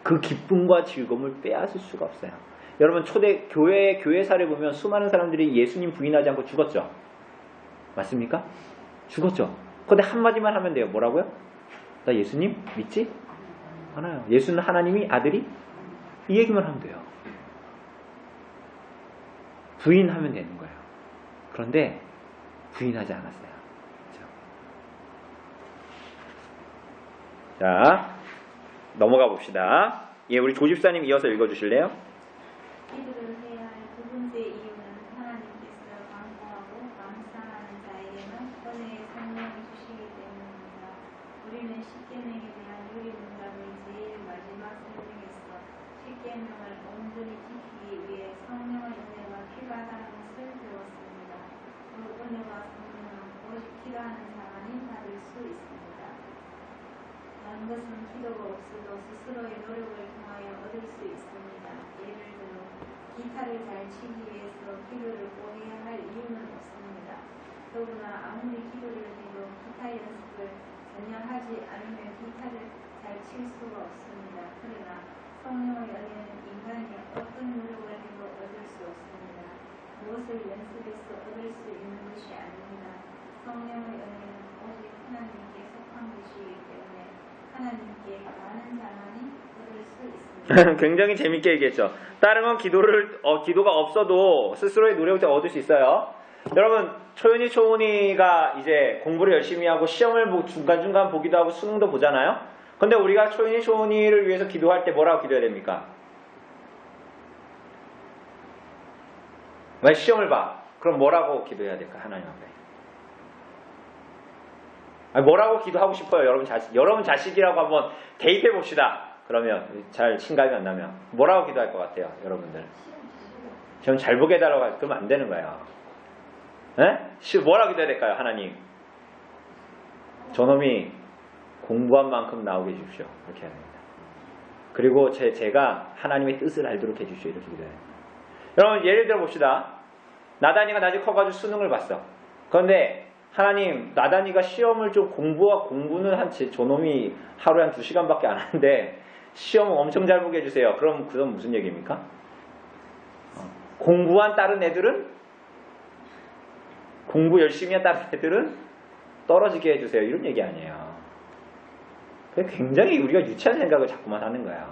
그 기쁨과 즐거움을 빼앗을 수가 없어요. 여러분 초대 교회사를 보면 수많은 사람들이 예수님 부인하지 않고 죽었죠. 맞습니까? 죽었죠. 근데 한마디만 하면 돼요. 뭐라고요? 나 예수님 믿지? 않아요. 예수는 하나님이 아들이? 이 얘기만 하면 돼요. 부인하면 되는 거예요. 그런데 부인하지 않았어요. 그렇죠? 자, 넘어가 봅시다. 예, 우리 조집사님 이어서 읽어주실래요? 기도를 해야 할 두 번째 이유는 하나님께서 강구하고 감사하는 자에게는 은혜의 성령을 주시기 때문입니다. 우리는 십계명에 대한 유리문답의 제일 마지막 설명에서 십계명을 온전히 지키기 위해 성령의 은혜가 필요하다는 것을 배웠습니다. 그 은혜와 성령은 오직 기도하는 자만이 받을 수 있습니다. 다른 것은 기도가 없어도 스스로의 노력을 통하여 얻을 수 있습니다. 예를 들어 기타를 잘 치기 위해서 기도를 꼭 해야 할 이유는 없습니다. 더구나 아무리 기도를 해도 기타 연습을 전혀 하지 않으면 기타를 잘 칠 수가 없습니다. 그러나 성령의 은혜는 인간이 어떤 노력을 해도 얻을 수 없습니다. 무엇을 연습해서 얻을 수 있는 것이 아닙니다. 성령의 은혜는 오직 하나님께 속한 것이기 때문에 하나님께 많은 자만이 얻을 수 있습니다. 굉장히 재밌게 얘기했죠. 다른 건 기도가 없어도 스스로의 노력을 얻을 수 있어요. 여러분, 초윤이가 이제 공부를 열심히 하고 시험을 중간중간 보기도 하고 수능도 보잖아요. 근데 우리가 초윤이를 위해서 기도할 때 뭐라고 기도해야 됩니까? 왜 시험을 봐? 그럼 뭐라고 기도해야 될까? 하나님 앞에. 아니, 뭐라고 기도하고 싶어요? 여러분 자식이라고 한번 대입해 봅시다. 그러면 잘 실감이 안 나면 뭐라고 기도할 것 같아요, 여러분들? 시험 잘 보게 해달라고 그러면 안 되는 거예요. 에? 뭐라고 기도해야 될까요, 하나님? 저놈이 공부한 만큼 나오게 해주십시오. 이렇게 해야 됩니다. 그리고 제가 하나님의 뜻을 알도록 해주십시오. 이렇게 기도해야 됩니다. 여러분 예를 들어 봅시다. 나단이가 나중에 커가지고 수능을 봤어. 그런데 하나님, 나단이가 시험을 좀 공부는 저놈이 하루에 한 2시간밖에 안 하는데 시험을 엄청 잘 보게 해주세요. 그럼 그건 무슨 얘기입니까? 공부 열심히 한 다른 애들은 떨어지게 해주세요. 이런 얘기 아니에요. 굉장히 우리가 유치한 생각을 자꾸만 하는 거예요.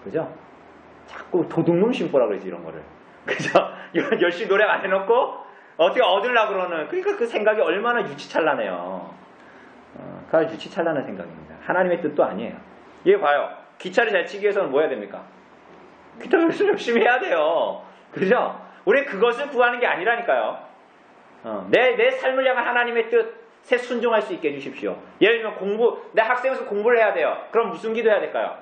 그죠? 자꾸 도둑놈 심보라 그러지, 이런 거를. 그죠? 열심히 노력 안 해놓고 어떻게 얻으려고 그러는, 그러니까 그 생각이 얼마나 유치찬란해요. 그 유치찬란한 생각입니다. 하나님의 뜻도 아니에요. 얘 봐요. 기차를 잘 치기 위해서는 뭐 해야 됩니까? 기타 열심히 해야 돼요. 그죠? 우리 그것을 구하는 게 아니라니까요. 내 삶을 향한 하나님의 뜻에 순종할 수 있게 해주십시오. 예를 들면 내 학생에서 공부를 해야 돼요. 그럼 무슨 기도 해야 될까요?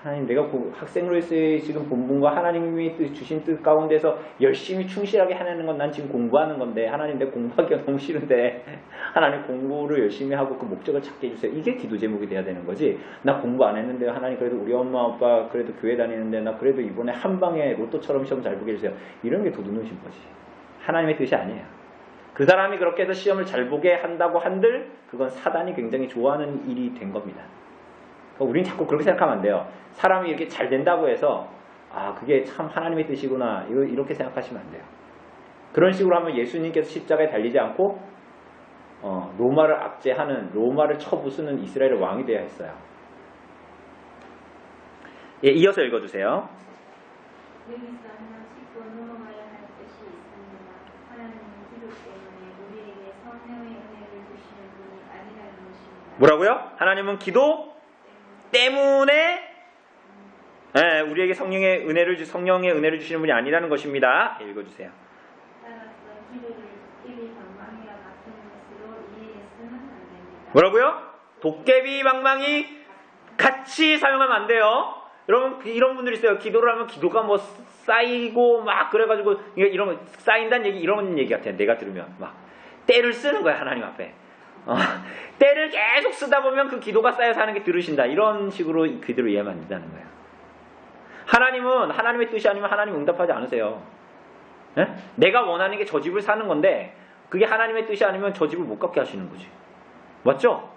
하나님 내가 학생으로서의 지금 본분과 하나님이 주신 뜻 가운데서 열심히 충실하게 하는 건 난 지금 공부하는 건데 하나님 내가 공부하기가 너무 싫은데 하나님 공부를 열심히 하고 그 목적을 찾게 해주세요. 이게 기도 제목이 돼야 되는 거지. 나 공부 안 했는데 하나님 그래도 우리 엄마 아빠 그래도 교회 다니는데 나 그래도 이번에 한 방에 로또처럼 시험 잘 보게 해주세요. 이런 게 도둑놈신 거지. 하나님의 뜻이 아니에요. 그 사람이 그렇게 해서 시험을 잘 보게 한다고 한들 그건 사단이 굉장히 좋아하는 일이 된 겁니다. 우리는 자꾸 그렇게 생각하면 안 돼요. 사람이 이렇게 잘 된다고 해서 아 그게 참 하나님의 뜻이구나 이렇게 생각하시면 안 돼요. 그런 식으로 하면 예수님께서 십자가에 달리지 않고 로마를 압제하는 로마를 쳐부수는 이스라엘의 왕이 되어야 했어요. 예, 이어서 읽어주세요. 여기서 하나 짚고 넘어가야 할 것이 있습니다. 하나님은 기도 때문에 우리에게 성령의 은혜를 주시는 분이 아니라는 것입니다. 뭐라고요? 하나님은 기도 때문에 우리에게 성령의 은혜를 주시는 분이 아니라는 것입니다. 읽어주세요. 따라서 기도를 도깨비 방망이와 같은 것으로 이해해서는 안 됩니다. 뭐라고요? 도깨비 방망이 같이 사용하면 안 돼요. 여러분 이런 분들이 있어요. 기도를 하면 기도가 뭐 쌓이고 막 그래가지고 이런 거 쌓인다는 얘기 이런 얘기 같아요. 내가 들으면 막 때를 쓰는 거야 하나님 앞에. 때를 계속 쓰다 보면 그 기도가 쌓여서 하는 게 들으신다. 이런 식으로 그대로 이해하면 안 된다는 거예요. 하나님은 하나님의 뜻이 아니면 하나님 응답하지 않으세요. 네? 내가 원하는 게 저 집을 사는 건데 그게 하나님의 뜻이 아니면 저 집을 못 갖게 하시는 거지. 맞죠?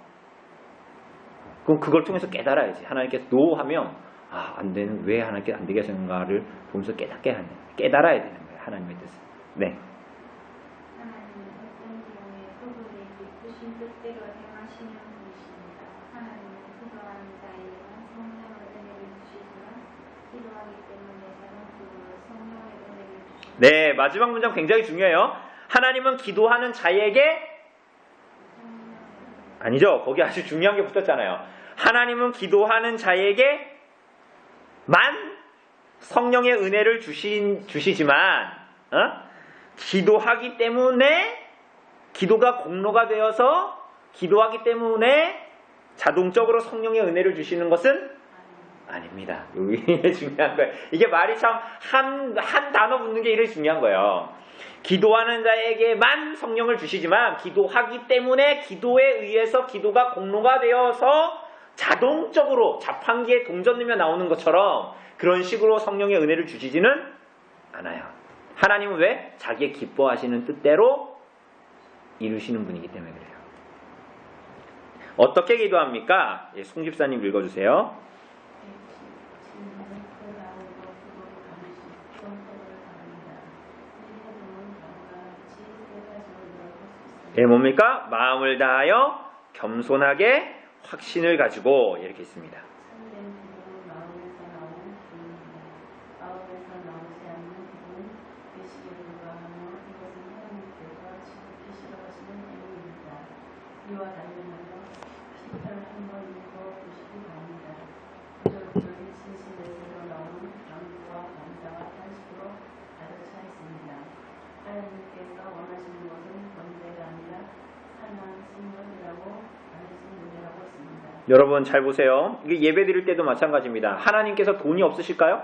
그럼 그걸 통해서 깨달아야지. 하나님께서 노 하면 안 되는 왜 하나님께 안 되게 하시는가를 보면서 깨달아야 되는 거예요. 하나님의 뜻을. 네. 하나님은 어떤 경우에 그분의 기쁘신 뜻대로 행하시는 분이십니다. 하나님은 기도하는 자에게는 성령의 은혜를 주시지만 기도하기 때문에 자동적으로 성령의 은혜를 주십니다. 네, 마지막 문장 굉장히 중요해요. 하나님은 기도하는 자에게 아니죠. 거기 아주 중요한 게 붙었잖아요. 하나님은 기도하는 자에게만 성령의 은혜를 주시지만 기도하기 때문에 기도가 공로가 되어서 기도하기 때문에 자동적으로 성령의 은혜를 주시는 것은 아닙니다. 이게 중요한 거예요. 이게 말이 참 한 단어 붙는 게 이렇게 중요한 거예요. 기도하는 자에게만 성령을 주시지만 기도하기 때문에 기도에 의해서 기도가 공로가 되어서 자동적으로 자판기에 동전 넣으면 나오는 것처럼 그런 식으로 성령의 은혜를 주시지는 않아요. 하나님은 왜? 자기의 기뻐하시는 뜻대로 이루시는 분이기 때문에 그래요. 어떻게 기도합니까? 송 집사님 읽어주세요. 예, 뭡니까? 마음을 다하여 겸손하게 확신을 가지고 이렇게 있습니다. 여러분 잘 보세요. 이게 예배 드릴 때도 마찬가지입니다. 하나님께서 돈이 없으실까요?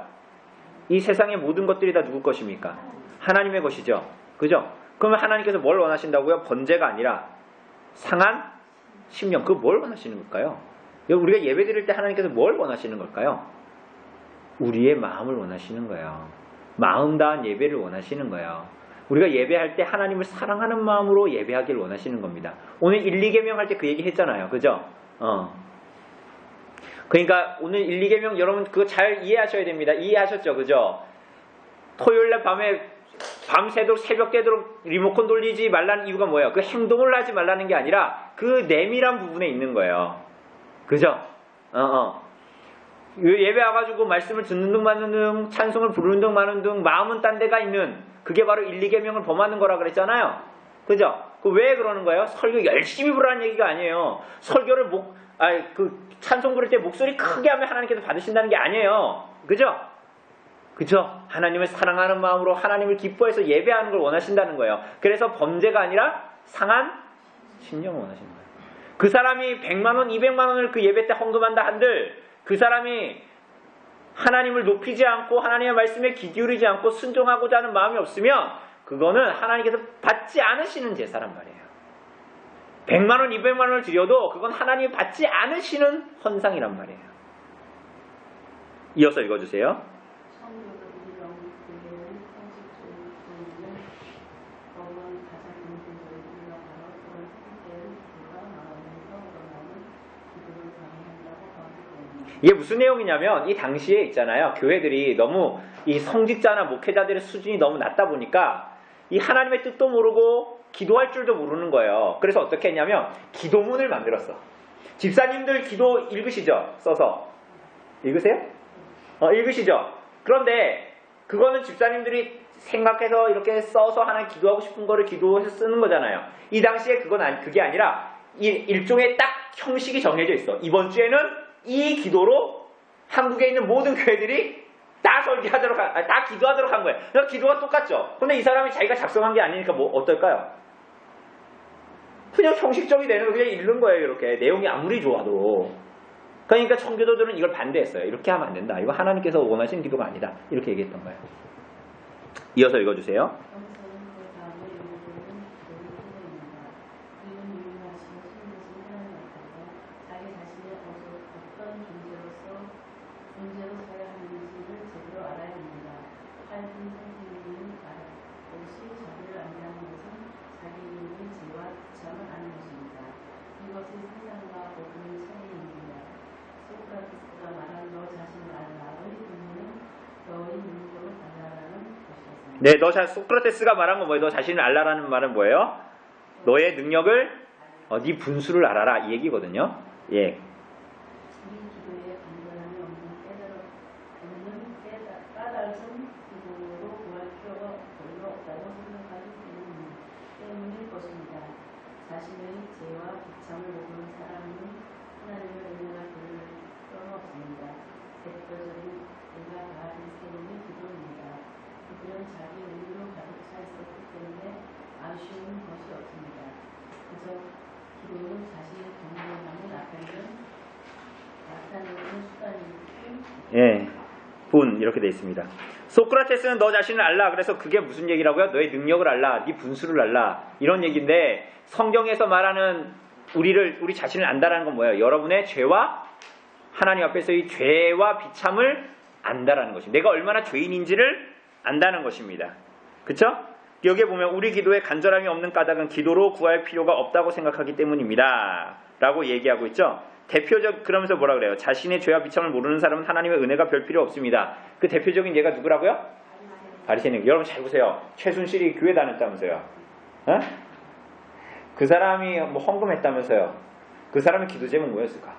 이 세상의 모든 것들이 다 누구 것입니까? 하나님의 것이죠. 그죠? 그러면 하나님께서 뭘 원하신다고요? 번제가 아니라 상한 심령. 그거 뭘 원하시는 걸까요? 우리가 예배 드릴 때 하나님께서 뭘 원하시는 걸까요? 우리의 마음을 원하시는 거예요. 마음 다한 예배를 원하시는 거예요. 우리가 예배할 때 하나님을 사랑하는 마음으로 예배하기를 원하시는 겁니다. 오늘 1, 2계명 할 때 그 얘기 했잖아요. 그죠? 그러니까 오늘 1, 2계명 여러분 그거 잘 이해하셔야 됩니다. 이해하셨죠? 그죠? 토요일날 밤새도록 새벽 되도록 리모컨 돌리지 말라는 이유가 뭐예요? 그 행동을 하지 말라는 게 아니라 그 내밀한 부분에 있는 거예요. 그죠? 예배 와가지고 말씀을 듣는 등 마는 등 찬송을 부르는 등 마는 등 마음은 딴 데가 있는 그게 바로 1, 2계명을 범하는 거라 그랬잖아요. 그죠? 왜 그러는 거예요? 설교 열심히 부르라는 얘기가 아니에요. 설교를 찬송 부를 때 목소리 크게 하면 하나님께서 받으신다는 게 아니에요. 그죠? 그죠? 하나님을 사랑하는 마음으로 하나님을 기뻐해서 예배하는 걸 원하신다는 거예요. 그래서 범죄가 아니라 상한 신령을 원하시는 거예요. 그 사람이 100만 원, 200만 원을 그 예배 때 헌금한다 한들 그 사람이 하나님을 높이지 않고 하나님의 말씀에 귀 기울이지 않고 순종하고자 하는 마음이 없으면 그거는 하나님께서 받지 않으시는 제사란 말이에요. 100만 원, 200만 원을 드려도 그건 하나님이 받지 않으시는 헌상이란 말이에요. 이어서 읽어주세요. 성도들이 영국교회는 형식적인 교회는 법원 가장 인간적인 바로 그런 상태의 기도가 나오면서 그러면 기도를 방해한다고 하기 때문에 이게 무슨 내용이냐면 이 당시에 있잖아요. 교회들이 너무 이 성직자나 목회자들의 수준이 너무 낮다 보니까 이 하나님의 뜻도 모르고 기도할 줄도 모르는 거예요. 그래서 어떻게 했냐면 기도문을 만들었어. 집사님들 기도 읽으시죠? 써서. 읽으세요? 읽으시죠? 그런데 그거는 집사님들이 생각해서 이렇게 써서 하나님 기도하고 싶은 거를 기도해서 쓰는 거잖아요. 이 당시에 그게 아니라 일종의 딱 형식이 정해져 있어. 이번 주에는 이 기도로 한국에 있는 모든 교회들이 다 설교하도록, 다 기도하도록 한 거예요. 그러니까 기도가 똑같죠. 근데 이 사람이 자기가 작성한 게 아니니까 뭐 어떨까요? 그냥 형식적이 되는 거 그냥 읽는 거예요. 이렇게 내용이 아무리 좋아도. 그러니까 청교도들은 이걸 반대했어요. 이렇게 하면 안 된다. 이거 하나님께서 원하시는 기도가 아니다. 이렇게 얘기했던 거예요. 이어서 읽어주세요. 영성은 그 다음에 요구되는 기도를 통해입니다. 이는 유명하신 신으신 하나님 앞에서 자기 자신의 어떤 존재로 서야 하는지를 제대로 알아야 합니다. 하여튼 선생님은 말없이 저를 안다는 것은 자기 이름의 죄와 비참을 아는 것입니다. 이것이 세상과 모든 차이입니다. 소크라테스가 말한 너 자신을 알라의 의미는 너의 능력을 달라라는 것이었습니다. 네, 소크라테스가 말한 건 뭐예요? 너 자신을 알라라는 말은 뭐예요? 너의 능력을, 네 분수를 알아라 이 얘기거든요. 예. 우리 기도에 간절함이 까닭은 기도로 구할 필요가 별로 없다고 생각하기 때문일 것입니다. 자신의 죄와 비참을 모르는 사람은 하나님의 은혜가 그를 떠나없습니다. 대표적인 예가 바알의 세움의 기도입니다. 그들은 자기 의로 가득 차 있었기 때문에 아쉬운 것이 없습니다. 그저 기도는 자신의 경건함을 나타내는 수단이고 예. 이렇게 돼 있습니다. 소크라테스는 너 자신을 알라. 그래서 그게 무슨 얘기라고요? 너의 능력을 알라. 네 분수를 알라. 이런 얘기인데 성경에서 말하는 우리 자신을 안다라는 건 뭐예요? 여러분의 죄와 하나님 앞에서의 죄와 비참을 안다라는 것입니다. 내가 얼마나 죄인인지를 안다는 것입니다. 그쵸? 여기에 보면 우리 기도에 간절함이 없는 까닭은 기도로 구할 필요가 없다고 생각하기 때문입니다. 라고 얘기하고 있죠. 그러면서 뭐라 그래요? 자신의 죄와 비참을 모르는 사람은 하나님의 은혜가 별 필요 없습니다. 그 대표적인 예가 누구라고요? 바리새인. 여러분 잘 보세요. 최순실이 교회 다녔다면서요. 그 사람이 뭐 헌금했다면서요. 그 사람의 기도 제목 뭐였을까?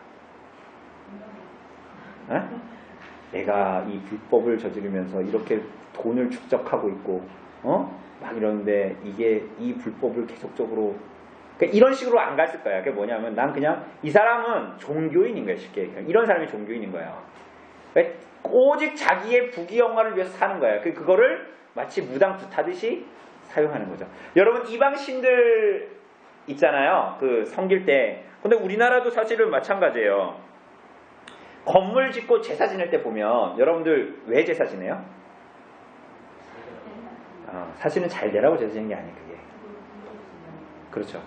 내가 이 불법을 저지르면서 이렇게 돈을 축적하고 있고 막 이러는데 이 불법을 계속적으로 그러니까 이런 식으로 안 갔을 거야. 그게 뭐냐면 난 그냥 이 사람은 종교인인 거야. 쉽게 얘기하면. 이런 사람이 종교인인 거예요. 오직 자기의 부귀영화를 위해서 사는 거예요. 그거를 마치 무당투타듯이 사용하는 거죠. 여러분 이방신들 있잖아요. 그 섬길 때. 근데 우리나라도 사실은 마찬가지예요. 건물 짓고 제사 지낼 때 보면 여러분들 왜 제사 지내요? 사실은 잘 되라고 제사 지내는 게 아니에요. 그게. 그렇죠.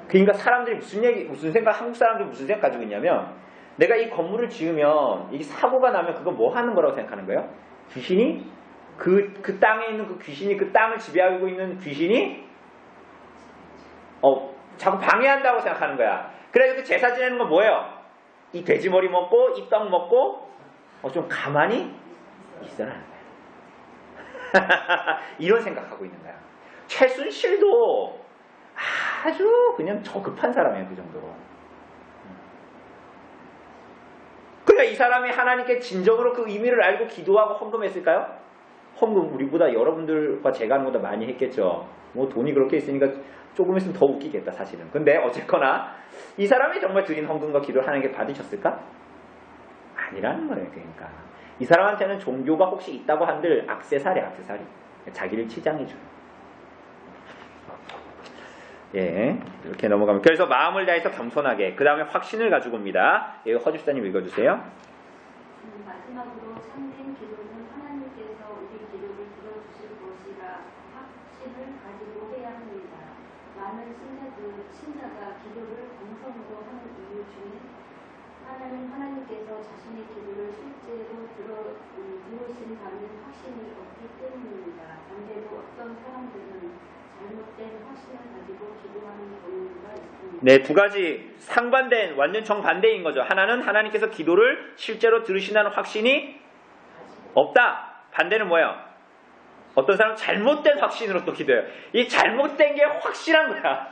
그러니까 사람들이 한국 사람들이 무슨 생각 가지고 있냐면 내가 이 건물을 지으면 이 사고가 나면 그거 뭐 하는 거라고 생각하는 거예요? 귀신이 그 땅에 있는 그 귀신이 그 땅을 지배하고 있는 귀신이 자꾸 방해한다고 생각하는 거야. 그래서 그 제사 지내는 건 뭐예요? 이 돼지머리 먹고 이 떡 먹고 좀 가만히 있어라는 거야. 이런 생각하고 있는 거야. 최순실도 아주 그냥 저급한 사람이에요. 그 정도로. 그러니까 이 사람이 하나님께 진정으로 그 의미를 알고 기도하고 헌금했을까요? 헌금 우리보다 여러분들과 제가 하는 것보다 많이 했겠죠. 뭐 돈이 그렇게 있으니까 조금 있으면 더 웃기겠다 사실은. 근데 어쨌거나 이 사람이 정말 드린 헌금과 기도를 하나님께 받으셨을까? 아니라는 거예요. 그러니까 이 사람한테는 종교가 혹시 있다고 한들 액세서리. 자기를 치장해줘요. 예, 이렇게 넘어가면 그래서 마음을 다해서 겸손하게 그 다음에 확신을 가지고 옵니다. 예, 허집사님 읽어주세요. 마지막으로 참된 기도는 하나님께서 우리 기도를 들어주실 것이라 확신을 가지고 해야 합니다. 많은 신자가 기도를 정성으로 하는 이유 중에 하나님께서 자신의 기도를 실제로 들으신다는 확신이 없기 때문입니다. 반대로 어떤 사람들은 잘못된 확신을 가지고 기도하는 경우가 있습니다. 네, 두 가지 상반된, 완전 정반대인 거죠. 하나는 하나님께서 기도를 실제로 들으신다는 확신이 없다. 반대는 뭐예요? 어떤 사람은 잘못된 확신으로 또 기도해요. 이 잘못된 게 확실한 거야.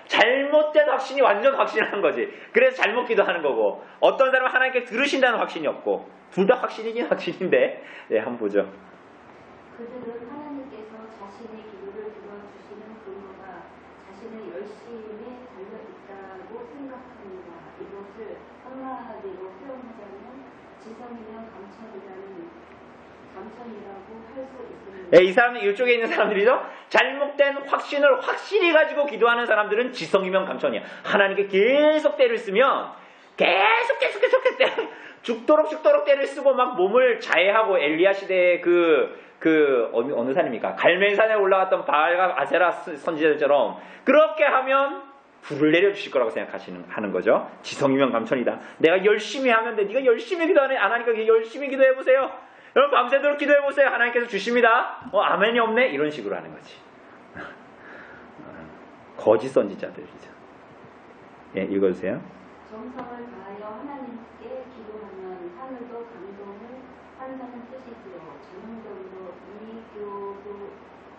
잘못된 확신이 완전 확신한 거지. 그래서 잘못 기도하는 거고, 어떤 사람은 하나님께 들으신다는 확신이 없고, 둘 다 확신이긴 확신인데, 네, 한번 보죠. 그들은 하나님께서 자신의 기도를 들어주시는 근거가 자신의 열심에 달려있다고 생각합니다. 이것을 한마디로 표현하자면 지성이면 감천이라고 할 수 있습니다. 네, 이 사람은 이쪽에 있는 사람들이죠. 잘못된 확신을 확실히 가지고 기도하는 사람들은 지성이면 감천이야. 하나님께 계속 때를 쓰면 계속 죽도록 때를 쓰고 막 몸을 자해하고, 엘리야 시대의 어느 산입니까? 갈멜산에 올라갔던 바알과 아세라 선지자들처럼 그렇게 하면 불을 내려주실 거라고 하는 거죠. 지성이면 감천이다. 내가 열심히 하면 돼. 네가 열심히 기도하네. 안 하니까 열심히 기도해보세요. 여러분 밤새도록 기도해보세요. 하나님께서 주십니다. 아멘이 없네? 이런 식으로 하는 거지. 거짓 선지자들이죠. 예, 읽어주세요. 정성을 다하여 하나님께 기도하면 하늘도 감동을 한다는 뜻이지요. 전형적으로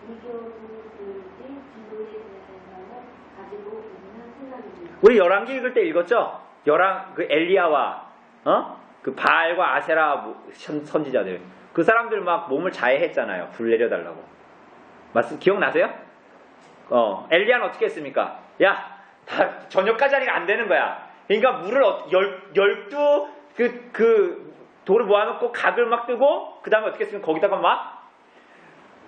이교도들이 기도에 대해서 가지고 있는 생각입니다. 우리 열왕기 읽을 때 읽었죠? 엘리야와 그 바알과 아세라 선지자들, 그 사람들 막 몸을 자해했잖아요. 불 내려달라고. 기억나세요? 엘리야는 어떻게 했습니까? 야, 다 저녁까지 하니까 안 되는 거야. 그러니까 물을 12 돌을 모아놓고 각을 막 뜨고, 그 다음에 어떻게 했습니까? 거기다가 막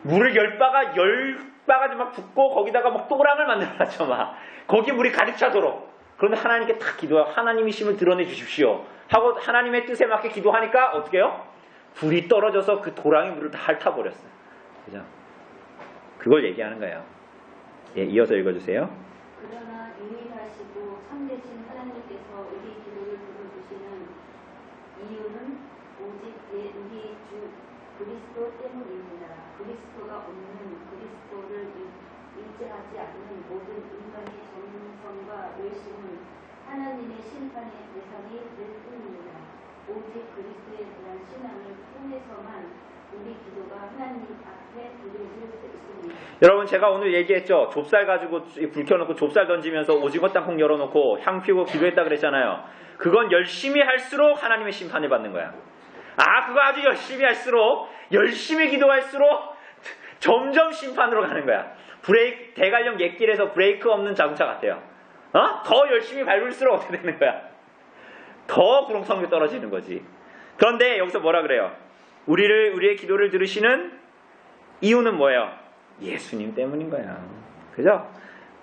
물을 10바가지 막 붓고, 거기다가 막 또랑을 만들어놨죠. 막 거기 물이 가득 차도록. 그런데 하나님께 다 기도하고, 하나님의 힘을 드러내 주십시오 하고 하나님의 뜻에 맞게 기도하니까 어떻게 해요? 불이 떨어져서 그 도랑의 물을 다 핥아버렸어요. 그죠? 그걸 얘기하는 거예요. 예, 이어서 읽어주세요. 그러나 유일하시고 참되신 하나님께서 우리 기도를 들어주시는 이유는 오직 우리 주 그리스도 때문입니다. 그리스도가 없는, 그리스도를 의지하지 않는 모든 인간의 정성과 열심은 하나님의 심판의 대상이 될 뿐입니다. 오직 그리스도에 대한 신앙을 통해서만 우리 기도가 하나님 앞에 드려질 수 있습니다. 여러분, 제가 오늘 얘기했죠. 좁쌀 가지고 불 켜놓고 좁쌀 던지면서 오징어 땅콩 열어놓고 향 피우고 기도했다 그랬잖아요. 그건 열심히 할수록 하나님의 심판을 받는 거야. 그거 아주 열심히 할수록, 열심히 기도할수록 점점 심판으로 가는 거야. 대관령 옛길에서 브레이크 없는 자동차 같아요. 더 열심히 밟을수록 어떻게 되는 거야? 더 구렁텅이 떨어지는 거지. 그런데 여기서 뭐라 그래요? 우리의 기도를 들으시는 이유는 뭐예요? 예수님 때문인 거야. 그죠?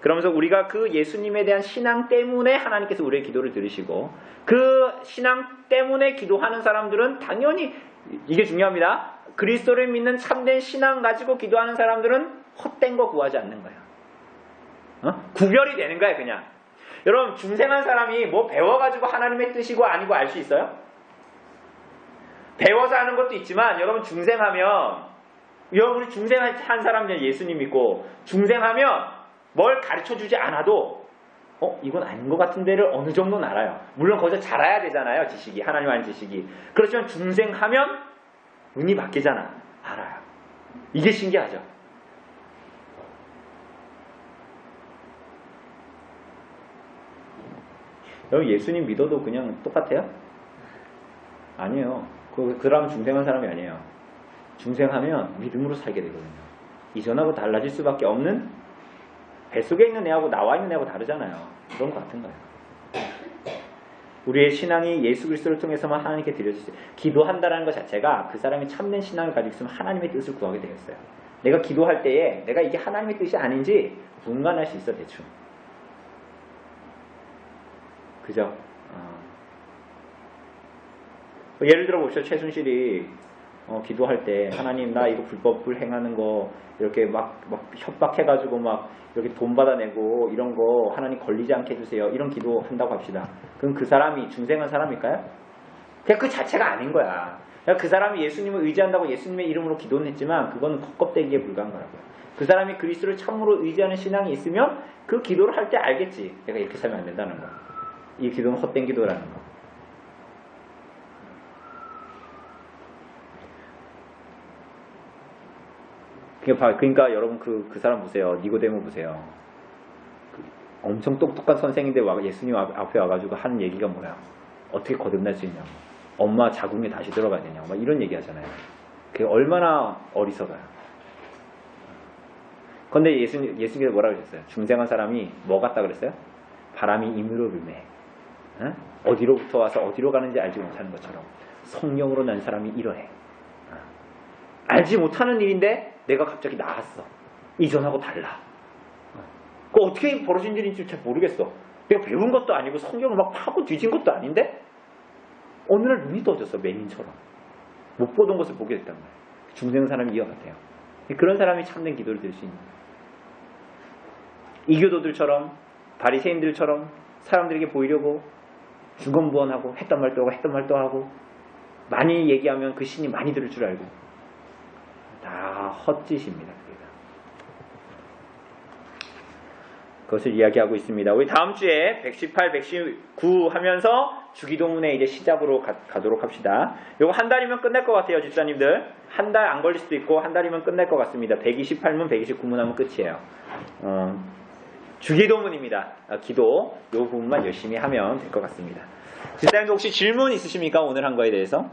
그러면서 우리가 그 예수님에 대한 신앙 때문에 하나님께서 우리의 기도를 들으시고, 그 신앙 때문에 기도하는 사람들은 당연히, 이게 중요합니다. 그리스도를 믿는 참된 신앙 가지고 기도하는 사람들은 헛된 거 구하지 않는 거야. 구별이 되는 거야, 그냥. 여러분, 중생한 사람이 뭐 배워가지고 하나님의 뜻이고 아니고 알 수 있어요? 배워서 하는 것도 있지만, 여러분 중생하면, 여러분이 중생한 사람들 예수님 믿고 중생하면 뭘 가르쳐주지 않아도 이건 아닌 것 같은 데를 어느 정도는 알아요. 물론 거기서 잘 알아야 되잖아요. 지식이, 하나님 아는 지식이. 그렇지만 중생하면 눈이 바뀌잖아. 알아요. 이게 신기하죠. 여러분, 예수님 믿어도 그냥 똑같아요? 아니에요. 그 사람은 중생한 사람이 아니에요. 중생하면 믿음으로 살게 되거든요. 이전하고 달라질 수밖에 없는, 뱃속에 있는 애하고 나와 있는 애하고 다르잖아요. 그런 것 같은 거예요. 우리의 신앙이 예수 그리스도를 통해서만 하나님께 드려지죠. 기도한다는 것 자체가 그 사람이 참된 신앙을 가지고 있으면 하나님의 뜻을 구하게 되겠어요. 내가 기도할 때에 내가 이게 하나님의 뜻이 아닌지 분간할 수 있어, 대충. 그죠? 예를 들어 봅시다. 최순실이 기도할 때 하나님 나 이거 불법을 행하는 거 이렇게 막 협박해가지고 막 이렇게 돈 받아내고 이런 거 하나님 걸리지 않게 해주세요. 이런 기도 한다고 합시다. 그럼 그 사람이 중생한 사람일까요? 그냥 그 자체가 아닌 거야. 그러니까 그 사람이 예수님을 의지한다고 예수님의 이름으로 기도는 했지만 그건 겉껍데기에 불과한 거라고요. 그 사람이 그리스도를 참으로 의지하는 신앙이 있으면 그 기도를 할 때 알겠지. 내가 이렇게 살면 안 된다는 거. 이 기도는 헛된 기도라는 거. 그러니까 여러분 그 사람 보세요. 니고데모 보세요. 엄청 똑똑한 선생인데 예수님 앞에 와가지고 하는 얘기가 뭐야? 어떻게 거듭날 수 있냐고. 엄마 자궁에 다시 들어가야 되냐고. 막 이런 얘기 하잖아요. 그게 얼마나 어리석어요. 근데 예수님께서 뭐라고 하셨어요? 중생한 사람이 뭐 같다 그랬어요? 바람이 임으로 불매. 어디로부터 와서 어디로 가는지 알지 못하는 것처럼 성령으로 난 사람이 이러해. 알지 못하는 일인데 내가 갑자기 나갔어. 이전하고 달라. 그 어떻게 벌어진 일인지 잘 모르겠어. 내가 배운 것도 아니고 성경을 막 파고 뒤진 것도 아닌데 어느 날 눈이 떠졌어. 맹인처럼. 못 보던 것을 보게 됐단 말이에요. 중생 사람이 이와 같아요. 그런 사람이 참된 기도를 드릴 수 있는 거예요. 이교도들처럼 바리새인들처럼 사람들에게 보이려고 중언부언하고 했던 말도 하고 했던 말도 하고 많이 얘기하면 그 신이 많이 들을 줄 알고 다 헛짓입니다. 그것을 이야기하고 있습니다. 우리 다음 주에 118, 119 하면서 주기도문의 이제 시작으로 가도록 합시다. 요거 한 달이면 끝날 것 같아요, 집사님들. 한 달 안 걸릴 수도 있고 한 달이면 끝날 것 같습니다. 128문, 129문 하면 끝이에요. 주기도문입니다. 기도 요 부분만 열심히 하면 될 것 같습니다. 집사님들 혹시 질문 있으십니까? 오늘 한 거에 대해서?